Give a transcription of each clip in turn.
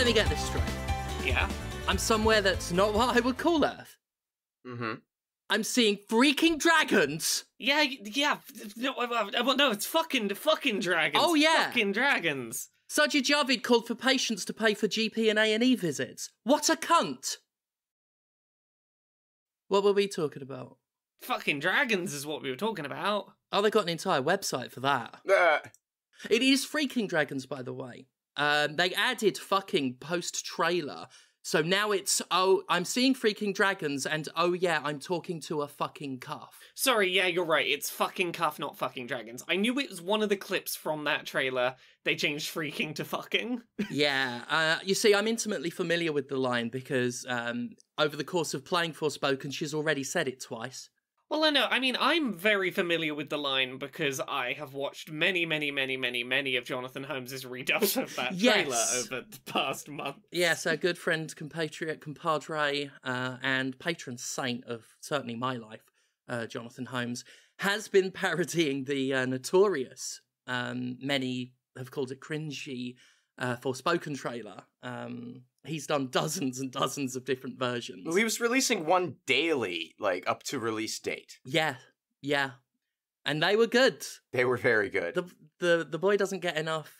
let me get this straight. Yeah. I'm somewhere that's not what I would call Earth. Mm-hmm. I'm seeing freaking dragons. Yeah. No, it's fucking dragons. Oh, yeah. Fucking dragons. Sajid Javid called for patients to pay for GP and A&E visits. What a cunt. What were we talking about? Fucking dragons is what we were talking about. Oh, they got an entire website for that. It is Freaking Dragons, by the way. They added fucking post-trailer. So now it's, oh, I'm seeing Freaking Dragons, and oh yeah, I'm talking to a fucking cuff. Sorry, yeah, you're right. It's fucking cuff, not fucking dragons. I knew it was one of the clips from that trailer. They changed freaking to fucking. Yeah, you see, I'm intimately familiar with the line because over the course of playing Forspoken, she's already said it twice. Well, I know. I mean, I'm very familiar with the line because I have watched many of Jonathan Holmes' redubs of that trailer over the past month. Yes, our good friend, compatriot, compadre, and patron saint of certainly my life, Jonathan Holmes, has been parodying the notorious, many have called it cringy, Forspoken trailer. He's done dozens and dozens of different versions. Well, he was releasing one daily, like, up to release date. Yeah. And they were good. They were very good. The boy doesn't get enough,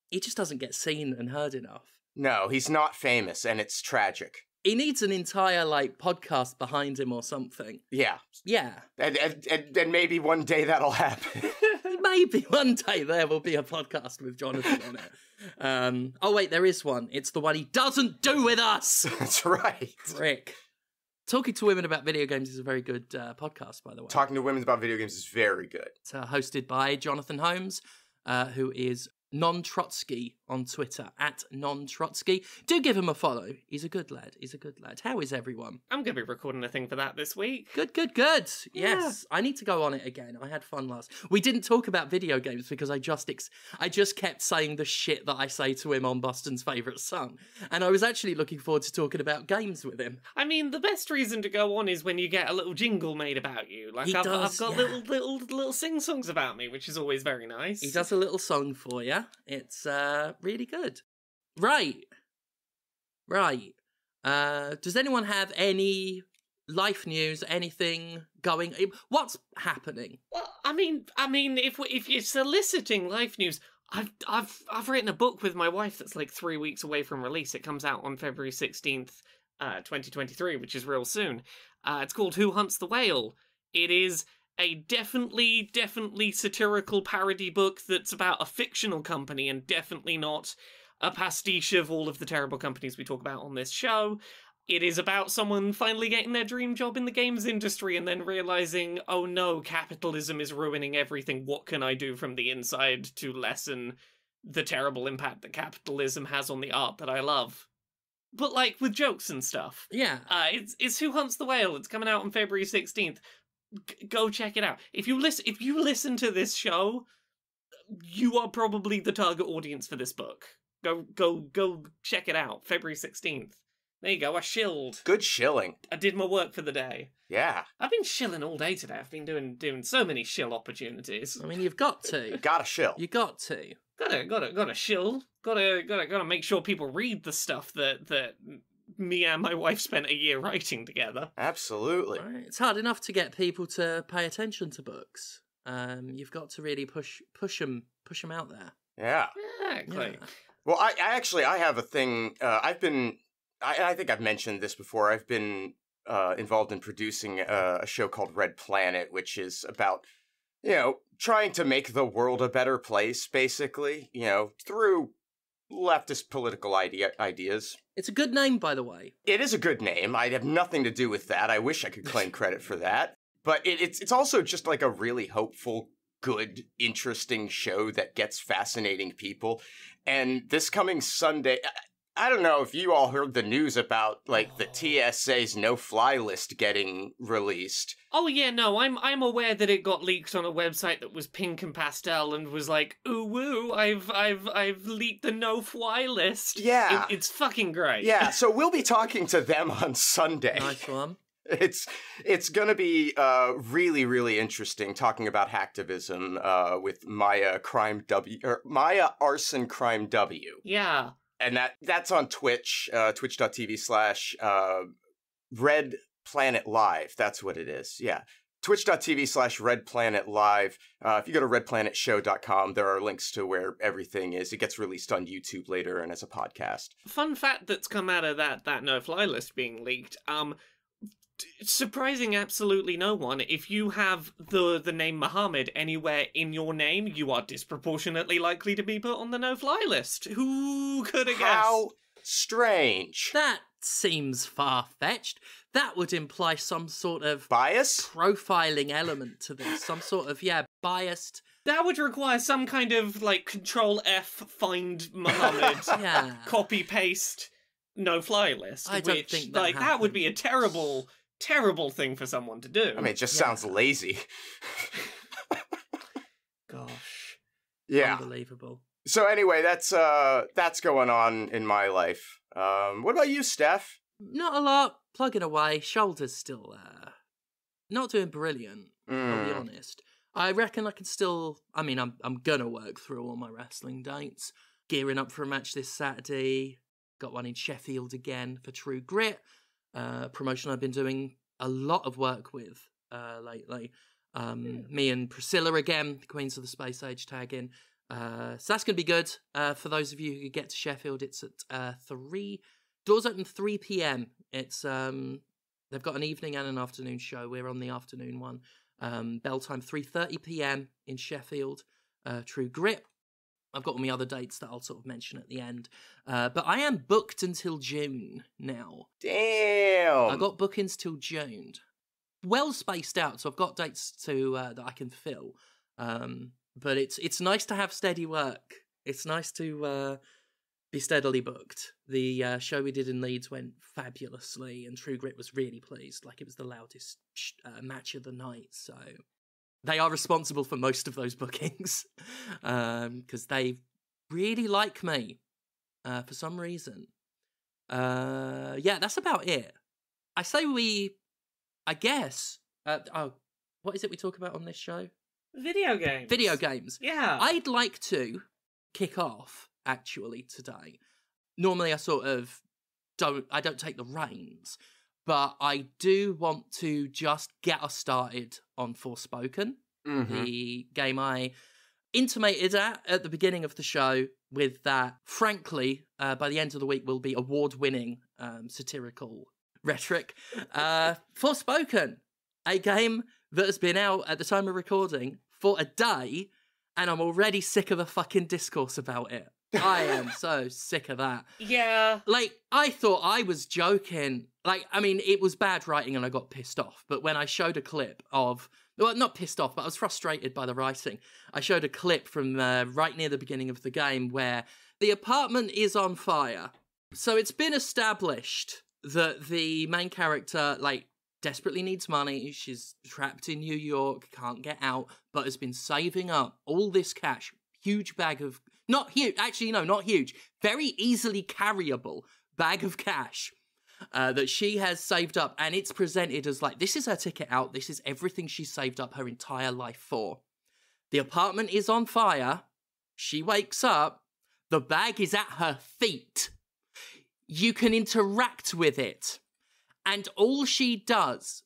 he just doesn't get seen and heard enough. No, he's not famous, and it's tragic. He needs an entire, like, podcast behind him or something. Yeah. Yeah. And maybe one day that'll happen. Maybe one day there will be a podcast with Jonathan on it. Oh, wait, there is one. It's the one he doesn't do with us. That's right. Frick. Talking to Women About Video Games is a very good podcast, by the way. Talking to Women About Video Games is very good. It's hosted by Jonathan Holmes, who is Non-Trotsky on Twitter, @Non-Trotsky. Do give him a follow. He's a good lad. How is everyone? I'm going to be recording a thing for that this week. Good. Yeah. Yes, I need to go on it again. I had fun last. We didn't talk about video games because I just kept saying the shit that I say to him on Boston's Favourite Son. And I was actually looking forward to talking about games with him. I mean, the best reason to go on is when you get a little jingle made about you. Like, I've got little sing-songs about me, which is always very nice. He does a little song for you. It's really good. Right. Does anyone have any life news, anything going? What's happening? Well, I mean, if you're soliciting life news, I've written a book with my wife that's like 3 weeks away from release. It comes out on February 16th, 2023, which is real soon. It's called Who Hunts the Whale? It is a definitely satirical parody book that's about a fictional company and definitely not a pastiche of all of the terrible companies we talk about on this show. It is about someone finally getting their dream job in the games industry and then realizing, oh no, capitalism is ruining everything. What can I do from the inside to lessen the terrible impact that capitalism has on the art that I love? But like with jokes and stuff. Yeah. It's Who Hunts the Whale. It's coming out on February 16th. Go check it out. If you listen to this show, you are probably the target audience for this book. Go check it out. February 16th. There you go. I shilled. Good shilling. I did my work for the day. Yeah. I've been shilling all day today. I've been doing so many shill opportunities. I mean, you've got to. Gotta shill. You got to. Gotta shill. Gotta make sure people read the stuff that me and my wife spent a year writing together. Absolutely. Right. It's hard enough to get people to pay attention to books. You've got to really push them out there. Yeah. Exactly. Yeah. Well, I have a thing. I think I've mentioned this before. I've been involved in producing a show called Red Planet, which is about, trying to make the world a better place, basically, through leftist political ideas. It's a good name, by the way. It is a good name. I have nothing to do with that. I wish I could claim credit for that. But it's also just like a really hopeful, good, interesting show that gets fascinating people. And this coming Sunday, I don't know if you all heard the news about, like, the TSA's no-fly list getting released. Oh yeah, no, I'm aware that it got leaked on a website that was pink and pastel and was like, ooh woo, I've leaked the no-fly list. Yeah. It's fucking great. Yeah, so we'll be talking to them on Sunday. Nice one. It's gonna be really, really interesting talking about hacktivism with Maya Arson Crime W. Yeah. And that's on Twitch, twitch.tv/Red Planet Live. That's what it is. Yeah. Twitch.tv/Red Planet Live. If you go to redplanetshow.com, there are links to where everything is. It gets released on YouTube later and as a podcast. Fun fact that's come out of that no-fly list being leaked. Surprising absolutely no one. If you have the name Muhammad anywhere in your name, you are disproportionately likely to be put on the no-fly list. Who could have guessed? How strange. That seems far-fetched. That would imply some sort of bias? Profiling element to this. Some sort of, biased. That would require some kind of, Control F, find Muhammad, copy-paste, no-fly list. I don't think that happens. That would be a terrible, terrible thing for someone to do. I mean, it just sounds lazy. Gosh. Yeah. Unbelievable. So anyway, that's going on in my life. What about you, Steph? Not a lot. Plugging away. Shoulders still not doing brilliant, I'll be honest. I reckon I can still... I mean, I'm gonna work through all my wrestling dates. Gearing up for a match this Saturday. Got one in Sheffield again for True Grit. Promotion I've been doing a lot of work with lately. Me and Priscilla again, Queens of the Space Age tagging. So that's going to be good. For those of you who get to Sheffield, it's at 3... Doors open 3 p.m. It's they've got an evening and an afternoon show. We're on the afternoon one. Bell time 3:30 p.m. in Sheffield. True Grit. I've got all my other dates that I'll sort of mention at the end. But I am booked until June now. Damn. I got bookings till June. Well spaced out, so I've got dates to that I can fill. But it's nice to have steady work. It's nice to be steadily booked. The show we did in Leeds went fabulously, and True Grit was really pleased. Like, it was the loudest match of the night, so they are responsible for most of those bookings because they really like me for some reason. That's about it. I say I guess, what is it we talk about on this show? Video games. Video games. Yeah. I'd like to kick off, actually, today. Normally I sort of don't take the reins, but I do want to just get us started on Forspoken, the game I intimated at the beginning of the show with that, frankly, by the end of the week will be award-winning satirical rhetoric. Forspoken, a game that has been out at the time of recording for a day, and I'm already sick of the fucking discourse about it. I am so sick of that. Yeah. I thought I was joking. It was bad writing and I got pissed off. But when I showed a clip of... Well, not pissed off, but I was frustrated by the writing. I showed a clip from right near the beginning of the game where the apartment is on fire. So it's been established that the main character, desperately needs money. She's trapped in New York, can't get out, but has been saving up all this cash. Huge bag of... Not huge. Actually, no, not huge. Very easily carryable bag of cash that she has saved up. And it's presented as this is her ticket out. This is everything she's saved up her entire life for. The apartment is on fire. She wakes up. The bag is at her feet. You can interact with it. And all she does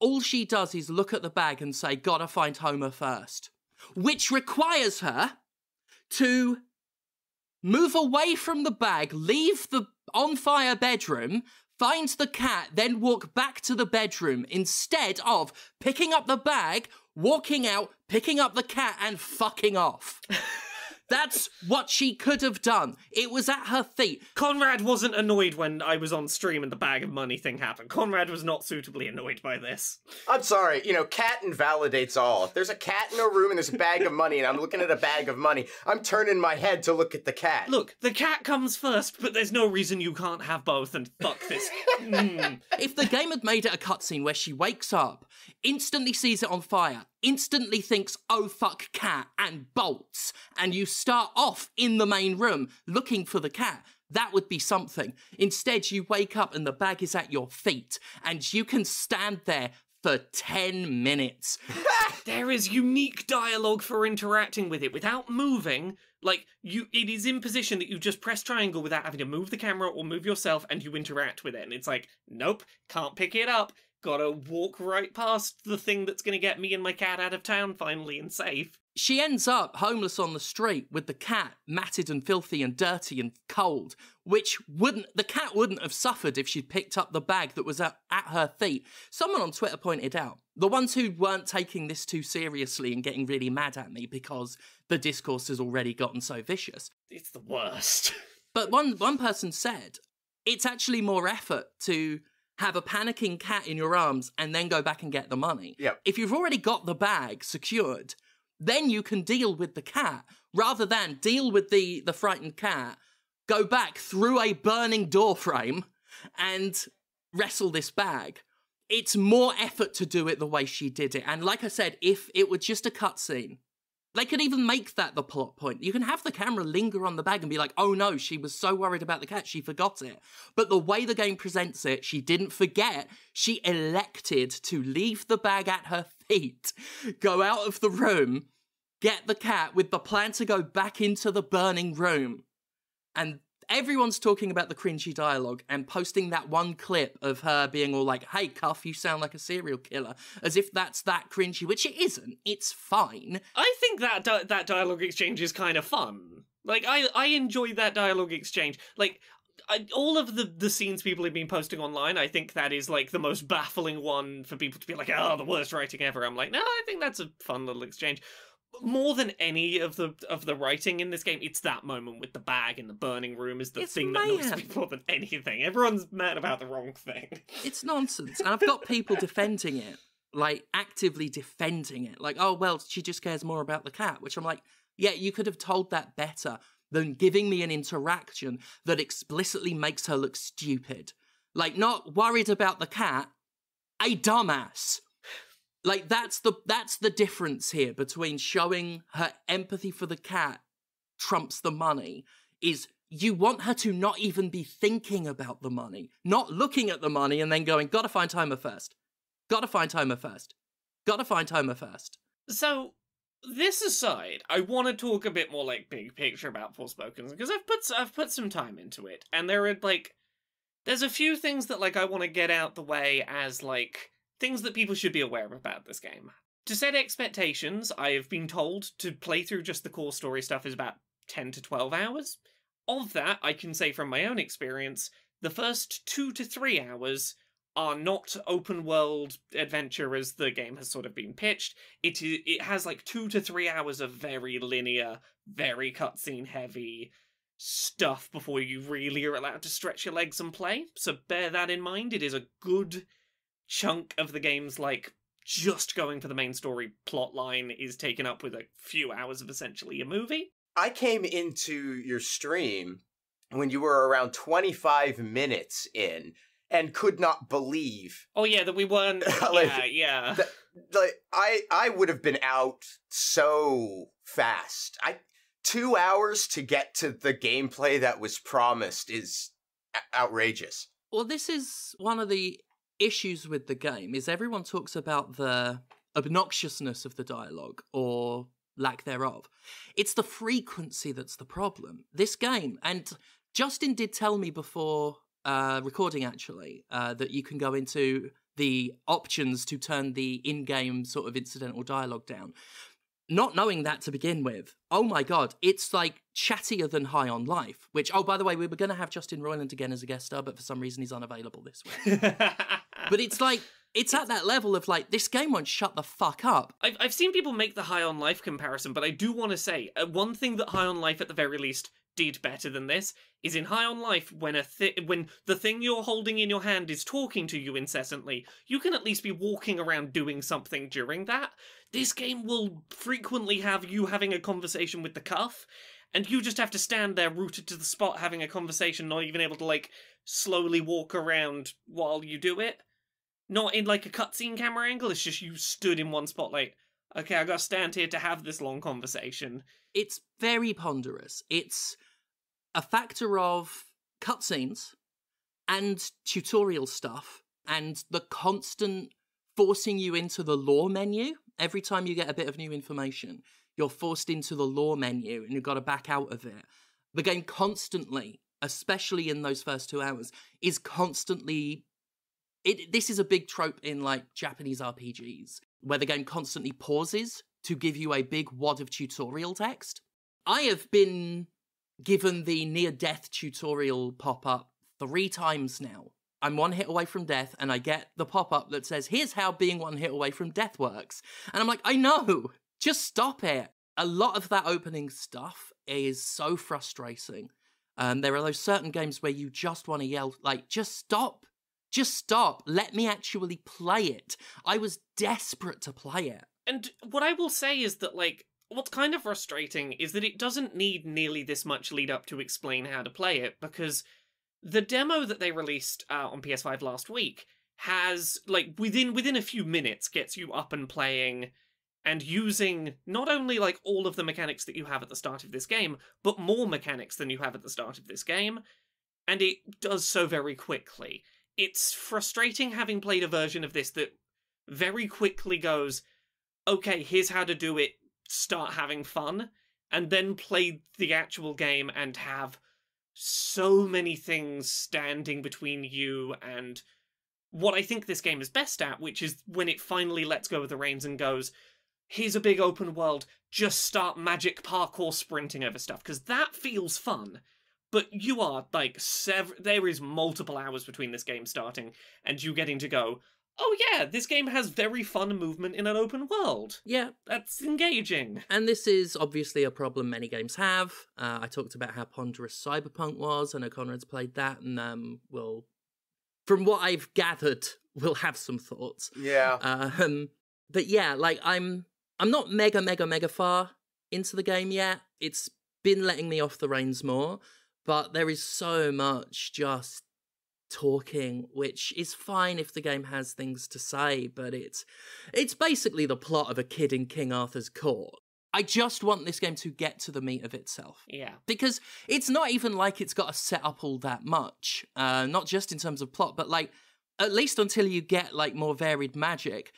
is look at the bag and say, gotta find Homer first. Which requires her to move away from the bag, leave the on-fire bedroom, find the cat, then walk back to the bedroom instead of picking up the bag, walking out, picking up the cat, and fucking off. That's what she could have done. It was at her feet. Conrad wasn't annoyed when I was on stream and the bag of money thing happened. Conrad was not suitably annoyed by this. I'm sorry, cat invalidates all. If there's a cat in a room and there's a bag of money and I'm looking at a bag of money, I'm turning my head to look at the cat. Look, the cat comes first, but there's no reason you can't have both, and fuck this. If the game had made it a cutscene where she wakes up, instantly sees it on fire, instantly thinks, oh fuck cat, and bolts, and you start off in the main room looking for the cat, that would be something. Instead, you wake up and the bag is at your feet, and you can stand there for 10 minutes. There is unique dialogue for interacting with it without moving. Like, it is in position that you just press triangle without having to move the camera or move yourself, and you interact with it. And it's like, nope, can't pick it up. Gotta walk right past the thing that's gonna get me and my cat out of town finally and safe. She ends up homeless on the street with the cat matted and filthy and dirty and cold, which the cat wouldn't have suffered if she'd picked up the bag that was at her feet. Someone on Twitter pointed out, the ones who weren't taking this too seriously and getting really mad at me because the discourse has already gotten so vicious. It's the worst. But one person said, it's actually more effort to have a panicking cat in your arms and then go back and get the money. Yep. If you've already got the bag secured, then you can deal with the cat, rather than deal with the frightened cat, go back through a burning door frame and wrestle this bag. It's more effort to do it the way she did it. And like I said, if it were just a cutscene, they could even make that the plot point. You can have the camera linger on the bag and be like, oh no, she was so worried about the cat, she forgot it. But the way the game presents it, she didn't forget. She elected to leave the bag at her feet, go out of the room, get the cat with the plan to go back into the burning room. And everyone's talking about the cringy dialogue and posting that one clip of her being all like, hey, Cuff, you sound like a serial killer, as if that's that cringy, which it isn't. It's fine. I think that dialogue exchange is kind of fun. Like, I enjoy that dialogue exchange. Like, all of the scenes people have been posting online, I think that is, like, the most baffling one for people to be like, oh, the worst writing ever. I'm like, no, I think that's a fun little exchange. More than any of the writing in this game, it's that moment with the bag in the burning room is the thing that annoys me more than anything. Everyone's mad about the wrong thing. It's nonsense. And I've got people defending it, like, actively defending it. Like, oh, well, she just cares more about the cat, which I'm like, yeah, you could have told that better than giving me an interaction that explicitly makes her look stupid. Like, not worried about the cat, a dumbass. Like, that's the difference here between showing her empathy for the cat trumps the money, is you want her to not even be thinking about the money, not looking at the money and then going, gotta find timer first. Gotta find timer first. Gotta find timer first. So, this aside, I want to talk a bit more, like, big picture about Forspoken, because I've put some time into it, and there's a few things that, like, I want to get out the way as, like, things that people should be aware of about this game. To set expectations, I have been told to play through just the core story stuff is about 10 to 12 hours. Of that, I can say from my own experience, the first 2 to 3 hours are not open world adventure as the game has sort of been pitched. It has like 2 to 3 hours of very linear, very cutscene heavy stuff before you really are allowed to stretch your legs and play. So bear that in mind. It is a good chunk of the game's, like, just going for the main story plot line is taken up with a few hours of essentially a movie. I came into your stream when you were around 25 minutes in and could not believe. Oh yeah, that we weren't. like, yeah. I would have been out so fast. 2 hours to get to the gameplay that was promised is outrageous. Well, this is one of the issues with the game, is everyone talks about the obnoxiousness of the dialogue or lack thereof. It's the frequency that's the problem. This game, and Justin did tell me before recording actually, that you can go into the options to turn the in-game sort of incidental dialogue down. Not knowing that to begin with, oh my god, it's like chattier than High on Life, which, oh, by the way, we were going to have Justin Roiland again as a guest star, but for some reason he's unavailable this week. But it's like, it's at that level of like, this game won't shut the fuck up. I've seen people make the High on Life comparison, but I do want to say, one thing that High on Life at the very least did better than this is in High on Life, when the thing you're holding in your hand is talking to you incessantly, you can at least be walking around doing something during that. This game will frequently have you having a conversation with the cuff, and you just have to stand there rooted to the spot having a conversation, not even able to, like, slowly walk around while you do it. Not in, like, a cutscene camera angle, it's just you stood in one spot, like, okay, I gotta stand here to have this long conversation. It's very ponderous. It's a factor of cutscenes and tutorial stuff and the constant forcing you into the lore menu. Every time you get a bit of new information, you're forced into the lore menu and you've got to back out of it. The game constantly, especially in those first 2 hours, is constantly... This is a big trope in, like, Japanese RPGs, where the game constantly pauses to give you a big wad of tutorial text. I have been given the near-death tutorial pop-up 3 times now. I'm 1 hit away from death, and I get the pop-up that says, here's how being 1 hit away from death works. And I'm like, I know! Just stop it! A lot of that opening stuff is so frustrating. There are those certain games where you just want to yell, like, just stop! Just stop! Let me actually play it! I was desperate to play it. And what I will say is that, like, what's kind of frustrating is that it doesn't need nearly this much lead up to explain how to play it, because the demo that they released on PS5 last week has, like, within a few minutes gets you up and playing and using not only, like, all of the mechanics that you have at the start of this game, but more mechanics than you have at the start of this game, and it does so very quickly. It's frustrating having played a version of this that very quickly goes, okay, here's how to do it, start having fun, and then play the actual game and have so many things standing between you and what I think this game is best at, which is when it finally lets go of the reins and goes, here's a big open world, just start magic parkour sprinting over stuff, because that feels fun. But you are, like, there is multiple hours between this game starting and you getting to go, oh yeah, this game has very fun movement in an open world. Yeah. That's engaging. And this is obviously a problem many games have. I talked about how ponderous Cyberpunk was. I know Conrad's played that and will, from what I've gathered, will have some thoughts. Yeah. But yeah, like, I'm not mega far into the game yet. It's been letting me off the reins more, but there is so much just talking, which is fine if the game has things to say, but it's basically the plot of a kid in King Arthur's court. I just want this game to get to the meat of itself. Yeah. Because it's not even like it's got to set up all that much, not just in terms of plot, but, like, at least until you get, like, more varied magic.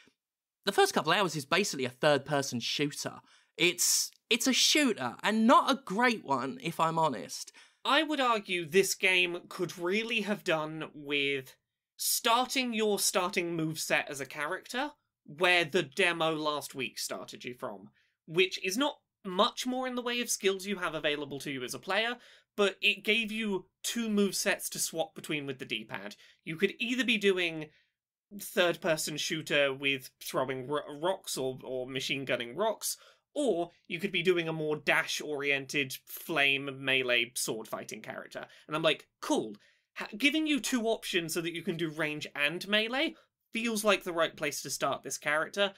The first couple hours is basically a third-person shooter. It's a shooter, and not a great one, if I'm honest. I would argue this game could really have done with starting your starting moveset as a character, where the demo last week started you from, which is not much more in the way of skills you have available to you as a player, but it gave you 2 movesets to swap between with the D-pad. You could either be doing third-person shooter with throwing rocks or machine gunning rocks, or you could be doing a more dash-oriented flame melee sword-fighting character. And I'm like, cool. Giving you 2 options so that you can do range and melee feels like the right place to start this character,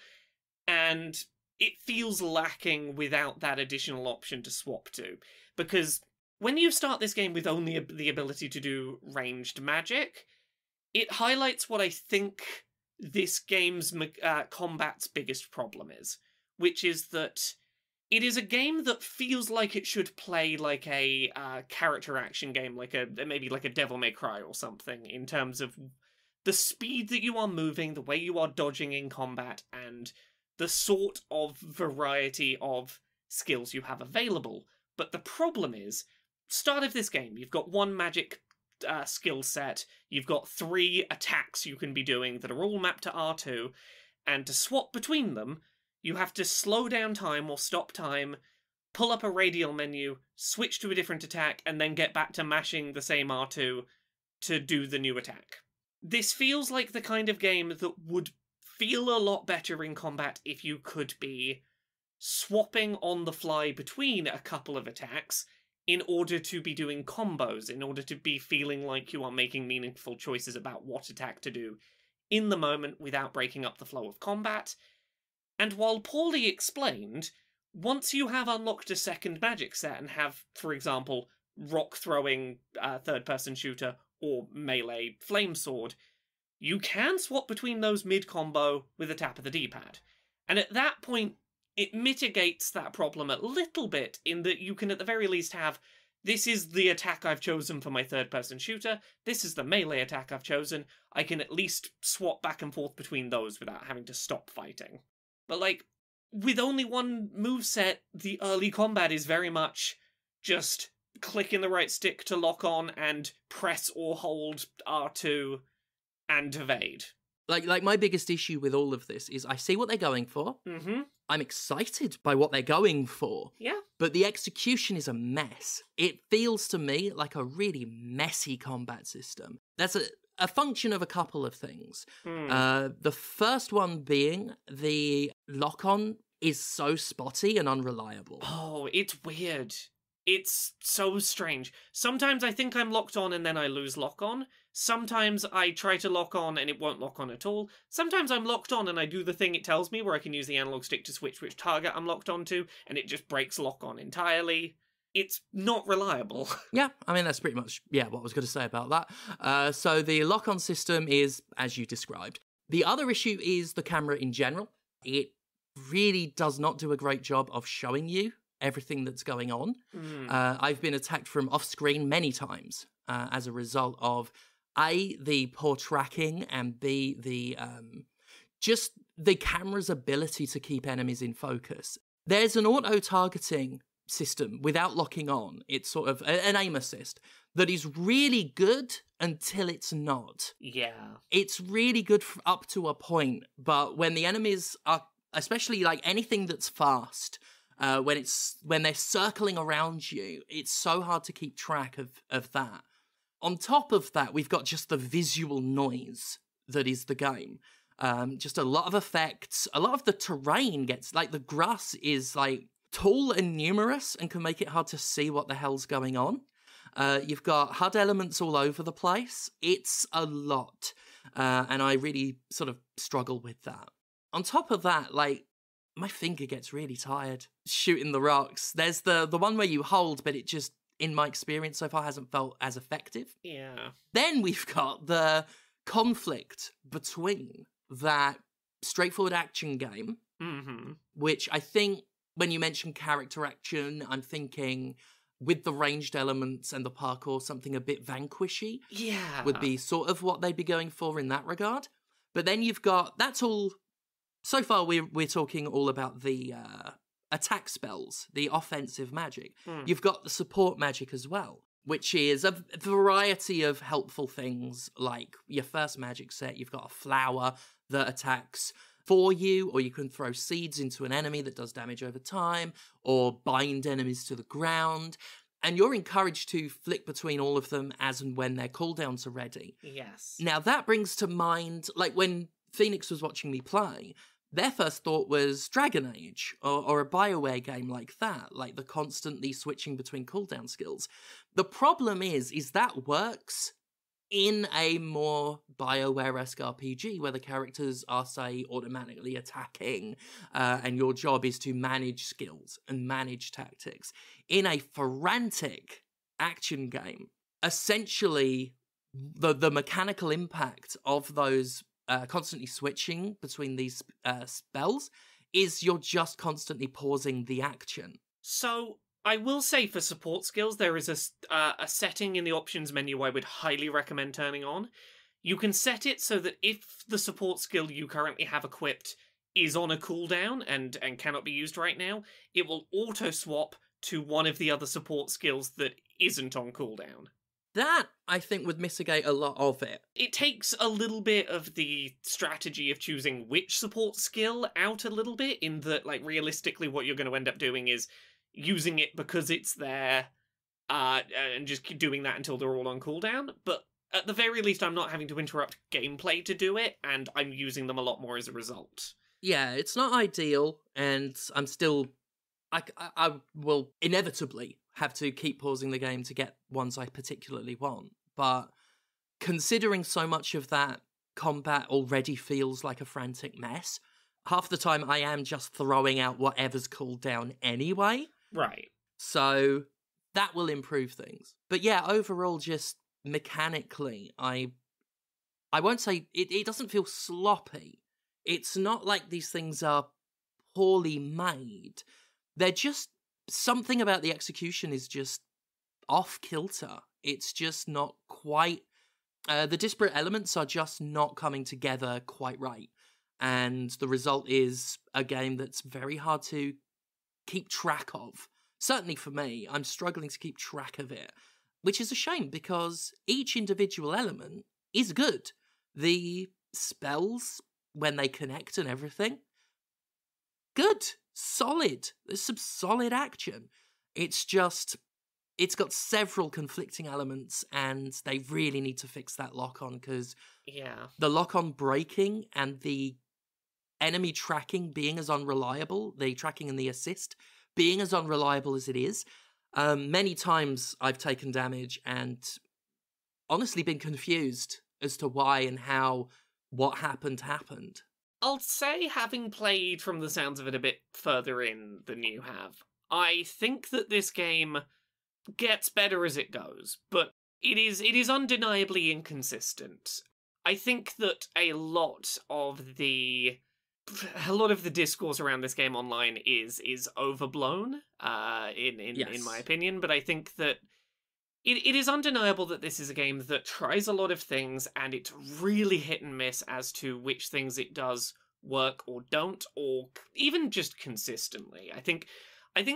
and it feels lacking without that additional option to swap to. Because when you start this game with only the ability to do ranged magic, it highlights what I think this game's combat's biggest problem is, which is that it is a game that feels like it should play like a character action game, maybe like a Devil May Cry or something, in terms of the speed that you are moving, the way you are dodging in combat, and the sort of variety of skills you have available. But the problem is, start of this game, you've got 1 magic skill set, you've got 3 attacks you can be doing that are all mapped to R2, and to swap between them, you have to slow down time or stop time, pull up a radial menu, switch to a different attack, and then get back to mashing the same R2 to do the new attack. This feels like the kind of game that would feel a lot better in combat if you could be swapping on the fly between a couple of attacks in order to be doing combos, in order to be feeling like you are making meaningful choices about what attack to do in the moment without breaking up the flow of combat. And while poorly explained, once you have unlocked a second magic set and have, for example, rock-throwing third-person shooter or melee flame sword, you can swap between those mid-combo with a tap of the D-pad. And at that point, it mitigates that problem a little bit in that you can at the very least have this is the attack I've chosen for my third-person shooter, this is the melee attack I've chosen, I can at least swap back and forth between those without having to stop fighting. But, like, with only one moveset, the early combat is very much just click in the right stick to lock on and press or hold R2 and evade. Like my biggest issue with all of this is I see what they're going for. Mm-hmm. I'm excited by what they're going for. Yeah. But the execution is a mess. It feels to me like a really messy combat system. That's a function of a couple of things. The first one being the lock-on is so spotty and unreliable. Oh, it's weird. It's so strange. Sometimes I think I'm locked on and then I lose lock on. Sometimes I try to lock on and it won't lock on at all. Sometimes I'm locked on and I do the thing it tells me where I can use the analog stick to switch which target I'm locked onto and it just breaks lock on entirely. It's not reliable. Yeah, I mean, that's pretty much, what I was going to say about that. So the lock-on system is, as you described. The other issue is the camera in general. It really does not do a great job of showing you everything that's going on. I've been attacked from off-screen many times as a result of A, the poor tracking, and B, the just the camera's ability to keep enemies in focus. There's an auto-targeting system without locking on. It's sort of an aim assist that is really good until it's not. Yeah. It's really good up to a point, but when the enemies are, especially like anything that's fast, when they're circling around you, it's so hard to keep track of that. On top of that, we've got just the visual noise that is the game. Just a lot of effects. A lot of the terrain gets, like, the grass is, like, tall and numerous and can make it hard to see what the hell's going on. You've got HUD elements all over the place. It's a lot. And I really sort of struggle with that. On top of that, like, my finger gets really tired shooting the rocks. There's the one where you hold, but it just, in my experience so far, hasn't felt as effective. Yeah. Then we've got the conflict between that straightforward action game, which I think when you mention character action, I'm thinking with the ranged elements and the parkour, something a bit Vanquishy would be sort of what they'd be going for in that regard. But then you've got, that's all, so far we're talking all about the attack spells, the offensive magic. You've got the support magic as well, which is a variety of helpful things, like your first magic set, you've got a flower that attacks for you, or you can throw seeds into an enemy that does damage over time, or bind enemies to the ground, and you're encouraged to flick between all of them as and when their cooldowns are ready. Yes. Now that brings to mind, like when Phoenix was watching me play, their first thought was Dragon Age, or a BioWare game like that, like the constantly switching between cooldown skills. The problem is that works in a more BioWare-esque RPG, where the characters are, say, automatically attacking, and your job is to manage skills and manage tactics. In a frantic action game, essentially, the mechanical impact of those constantly switching between these spells is you're just constantly pausing the action. So, I will say for support skills, there is a setting in the options menu I would highly recommend turning on. You can set it so that if the support skill you currently have equipped is on a cooldown and cannot be used right now, it will auto-swap to one of the other support skills that isn't on cooldown. That, I think, would mitigate a lot of it. It takes a little bit of the strategy of choosing which support skill out a little bit, in that, like, realistically what you're going to end up doing is using it because it's there, and just keep doing that until they're all on cooldown. But at the very least, I'm not having to interrupt gameplay to do it, and I'm using them a lot more as a result. Yeah, it's not ideal, and I'm still... I will inevitably have to keep pausing the game to get ones I particularly want. But considering so much of that combat already feels like a frantic mess, half the time I am just throwing out whatever's cooled down anyway. Right. So that will improve things. But yeah, overall, just mechanically, I won't say it doesn't feel sloppy. It's not like these things are poorly made. They're just, something about the execution is just off kilter. It's just not quite. The disparate elements are just not coming together quite right. And the result is a game that's very hard to keep track of. Certainly for me, I'm struggling to keep track of it, which is a shame because each individual element is good. The spells, when they connect and everything, good, solid. There's some solid action. It's just, it's got several conflicting elements, and they really need to fix that lock-on, because the lock-on breaking and the enemy tracking being as unreliable, the tracking and the assist being as unreliable as it is, many times I've taken damage and honestly been confused as to why and how what happened. I'll say, having played from the sounds of it a bit further in than you have, I think that this game gets better as it goes, but it is undeniably inconsistent. I think that a lot of the discourse around this game online is overblown, in my opinion, but I think that it is undeniable that this is a game that tries a lot of things, and it's really hit and miss as to which things it does work or don't, or even just consistently. I think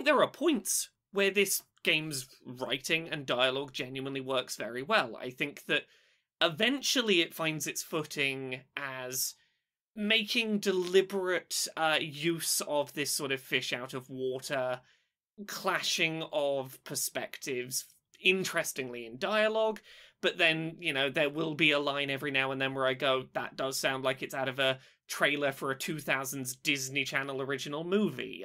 there are points where this game's writing and dialogue genuinely works very well. I think that eventually it finds its footing as making deliberate use of this sort of fish out of water clashing of perspectives interestingly in dialogue, but then, there will be a line every now and then where I go, that does sound like it's out of a trailer for a 2000s Disney Channel original movie.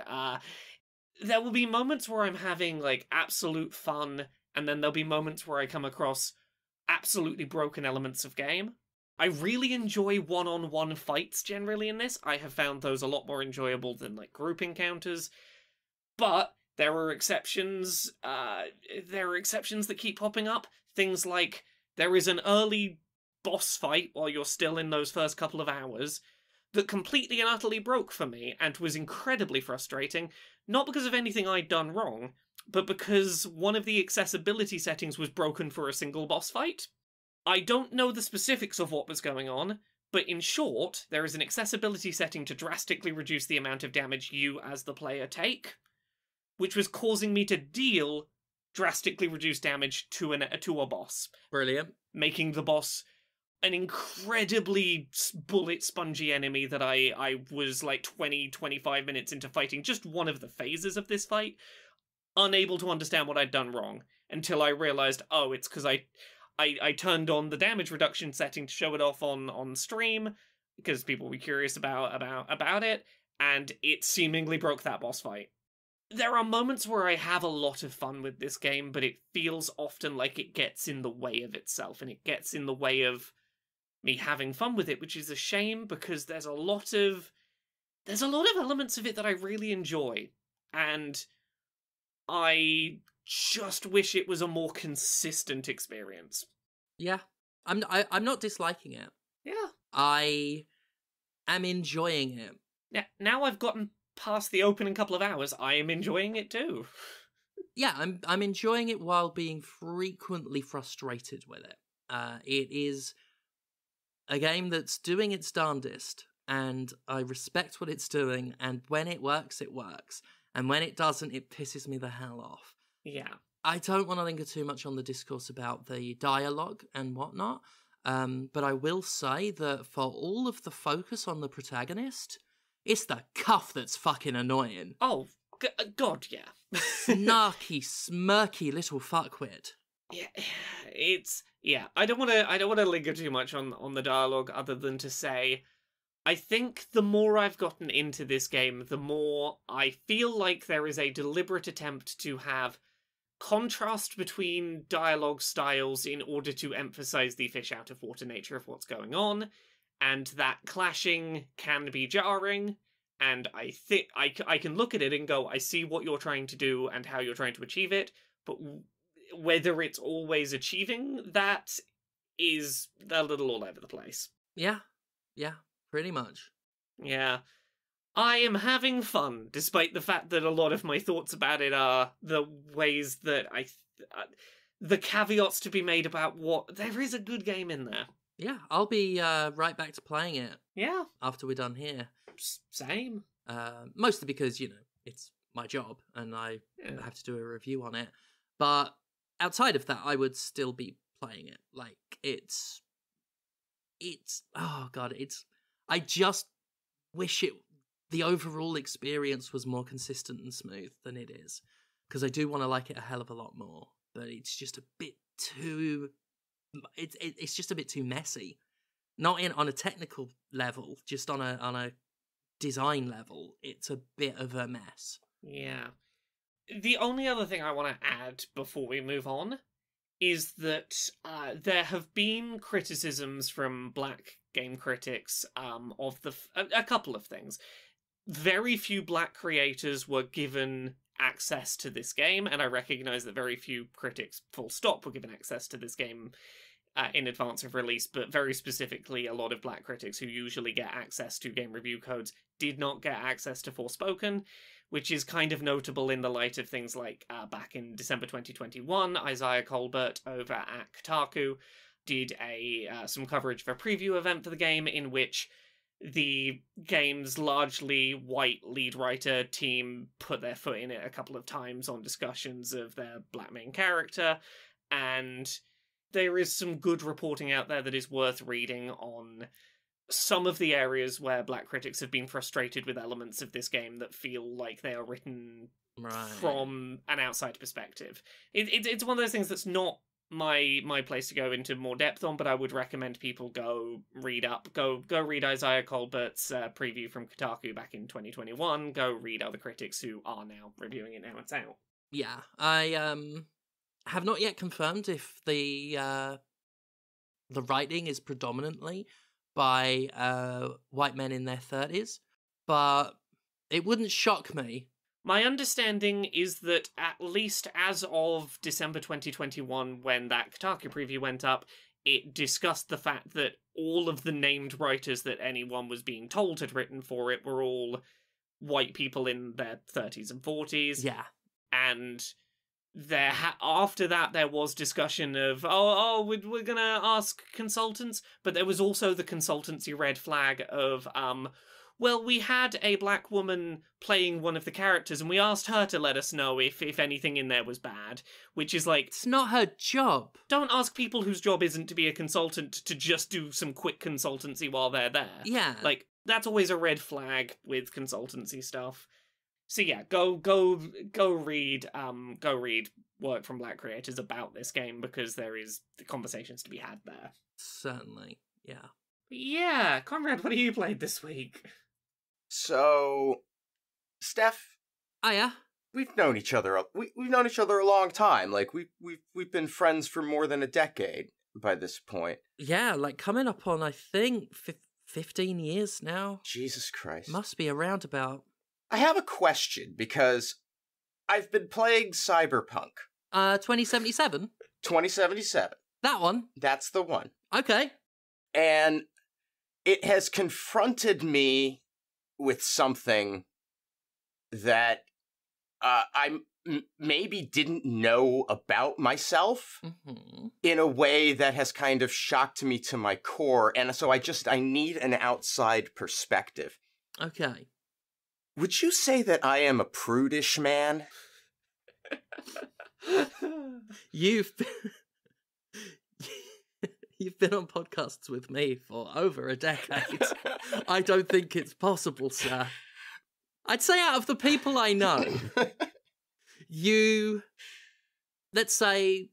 There will be moments where I'm having, absolute fun, and then there'll be moments where I come across absolutely broken elements of game. I really enjoy one-on-one fights generally in this. I have found those a lot more enjoyable than, group encounters. But there are exceptions. There are exceptions that keep popping up. Things like, there is an early boss fight while you're still in those first couple of hours that completely and utterly broke for me and was incredibly frustrating, not because of anything I'd done wrong, but because one of the accessibility settings was broken for a single boss fight. I don't know the specifics of what was going on, but in short, there is an accessibility setting to drastically reduce the amount of damage you as the player take, which was causing me to deal drastically reduced damage to a boss. Brilliant. Making the boss an incredibly bullet spongy enemy that I was 20-25 minutes into fighting just one of the phases of this fight, unable to understand what I'd done wrong, until I realized, oh, it's because I turned on the damage reduction setting to show it off on stream, because people were curious about it, and it seemingly broke that boss fight. There are moments where I have a lot of fun with this game, but it feels often like it gets in the way of itself, and it gets in the way of me having fun with it, which is a shame, because there's a lot of elements of it that I really enjoy, and I just wish it was a more consistent experience. Yeah, I'm not disliking it. Yeah, I am enjoying it. Yeah, now I've gotten past the opening couple of hours, I am enjoying it too. Yeah, I'm enjoying it while being frequently frustrated with it. It is a game that's doing its darndest, and I respect what it's doing, and when it works, it works. And when it doesn't, it pisses me the hell off. Yeah. I don't want to linger too much on the discourse about the dialogue and whatnot, but I will say that for all of the focus on the protagonist, it's the cuff that's fucking annoying. Oh, God, yeah. Snarky, smirky little fuckwit. Yeah, it's... Yeah, I don't want to linger too much on the dialogue, other than to say, I think the more I've gotten into this game, the more I feel like there is a deliberate attempt to have contrast between dialogue styles in order to emphasize the fish out of water nature of what's going on, and that clashing can be jarring, and I think I can look at it and go, I see what you're trying to do and how you're trying to achieve it, but whether it's always achieving that is a little all over the place. Yeah, pretty much. Yeah. I am having fun, despite the fact that a lot of my thoughts about it are the ways that the caveats to be made about what there is a good game in there. Yeah, I'll be right back to playing it. Yeah, after we're done here. Same. Mostly because it's my job and I have to do a review on it. But outside of that, I would still be playing it. Like it's oh god, I just wish the overall experience was more consistent and smooth than it is, because I do want to like it a hell of a lot more. But it's just a bit too. It's just a bit too messy. Not on a technical level, just on a design level. It's a bit of a mess. Yeah. The only other thing I want to add before we move on is that there have been criticisms from black game critics of a couple of things. Very few black creators were given access to this game, and I recognise that very few critics, full stop, were given access to this game in advance of release, but very specifically, a lot of black critics who usually get access to game review codes did not get access to Forspoken, which is kind of notable in the light of things like back in December 2021, Isaiah Colbert over at Kotaku did some coverage of a preview event for the game in which the game's largely white lead writer team put their foot in it a couple of times on discussions of their black main character, and there is some good reporting out there that is worth reading on some of the areas where black critics have been frustrated with elements of this game that feel like they are written from an outside perspective. It's one of those things that's not my place to go into more depth on, but I would recommend people go read Isaiah Colbert's preview from Kotaku back in 2021. Go read other critics who are now reviewing it now it's out. Yeah, I have not yet confirmed if the writing is predominantly by white men in their 30s, but it wouldn't shock me. My understanding is that at least as of December 2021, when that Kotaku preview went up, it discussed the fact that all of the named writers that anyone was being told had written for it were all white people in their 30s and 40s. Yeah. And after that, there was discussion of, we're gonna ask consultants, but there was also the consultancy red flag of, well, we had a black woman playing one of the characters, and we asked her to let us know if anything in there was bad, which is like... It's not her job. Don't ask people whose job isn't to be a consultant to just do some quick consultancy while they're there. Yeah. Like, that's always a red flag with consultancy stuff. So yeah, go read work from black creators about this game, because there is conversations to be had there. Certainly, yeah. Yeah, Conrad, what have you played this week? So, Steph. Oh yeah. We've known each other. We've known each other a long time. Like we've been friends for more than a decade by this point. Yeah, like coming up on I think 15 years now. Jesus Christ. Must be around about. I have a question because I've been playing Cyberpunk. 2077. 2077. That one. That's the one. Okay. And it has confronted me with something that I maybe didn't know about myself in a way that has kind of shocked me to my core. And so I need an outside perspective. Okay. Would you say that I am a prudish man? You've been on podcasts with me for over a decade. I don't think it's possible, sir. I'd say out of the people I know, you, let's say,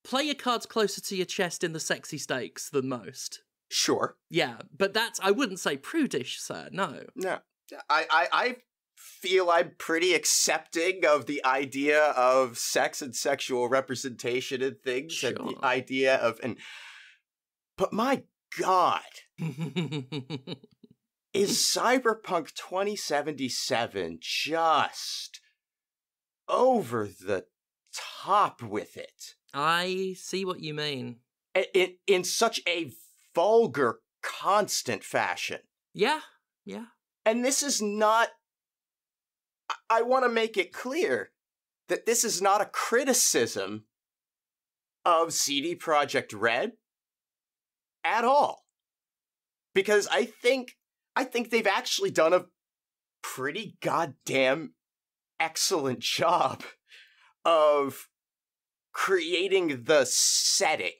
play your cards closer to your chest in the sexy stakes than most. Sure. Yeah, but I wouldn't say prudish, sir, no. No. I feel I'm pretty accepting of the idea of sex and sexual representation and things, Sure. and the idea of... But my God, is Cyberpunk 2077 just over the top with it? I see what you mean. In such a vulgar, constant fashion. Yeah, yeah. And this is not... I want to make it clear that this is not a criticism of CD Projekt Red at all. Because I think they've actually done a pretty goddamn excellent job of creating the setting,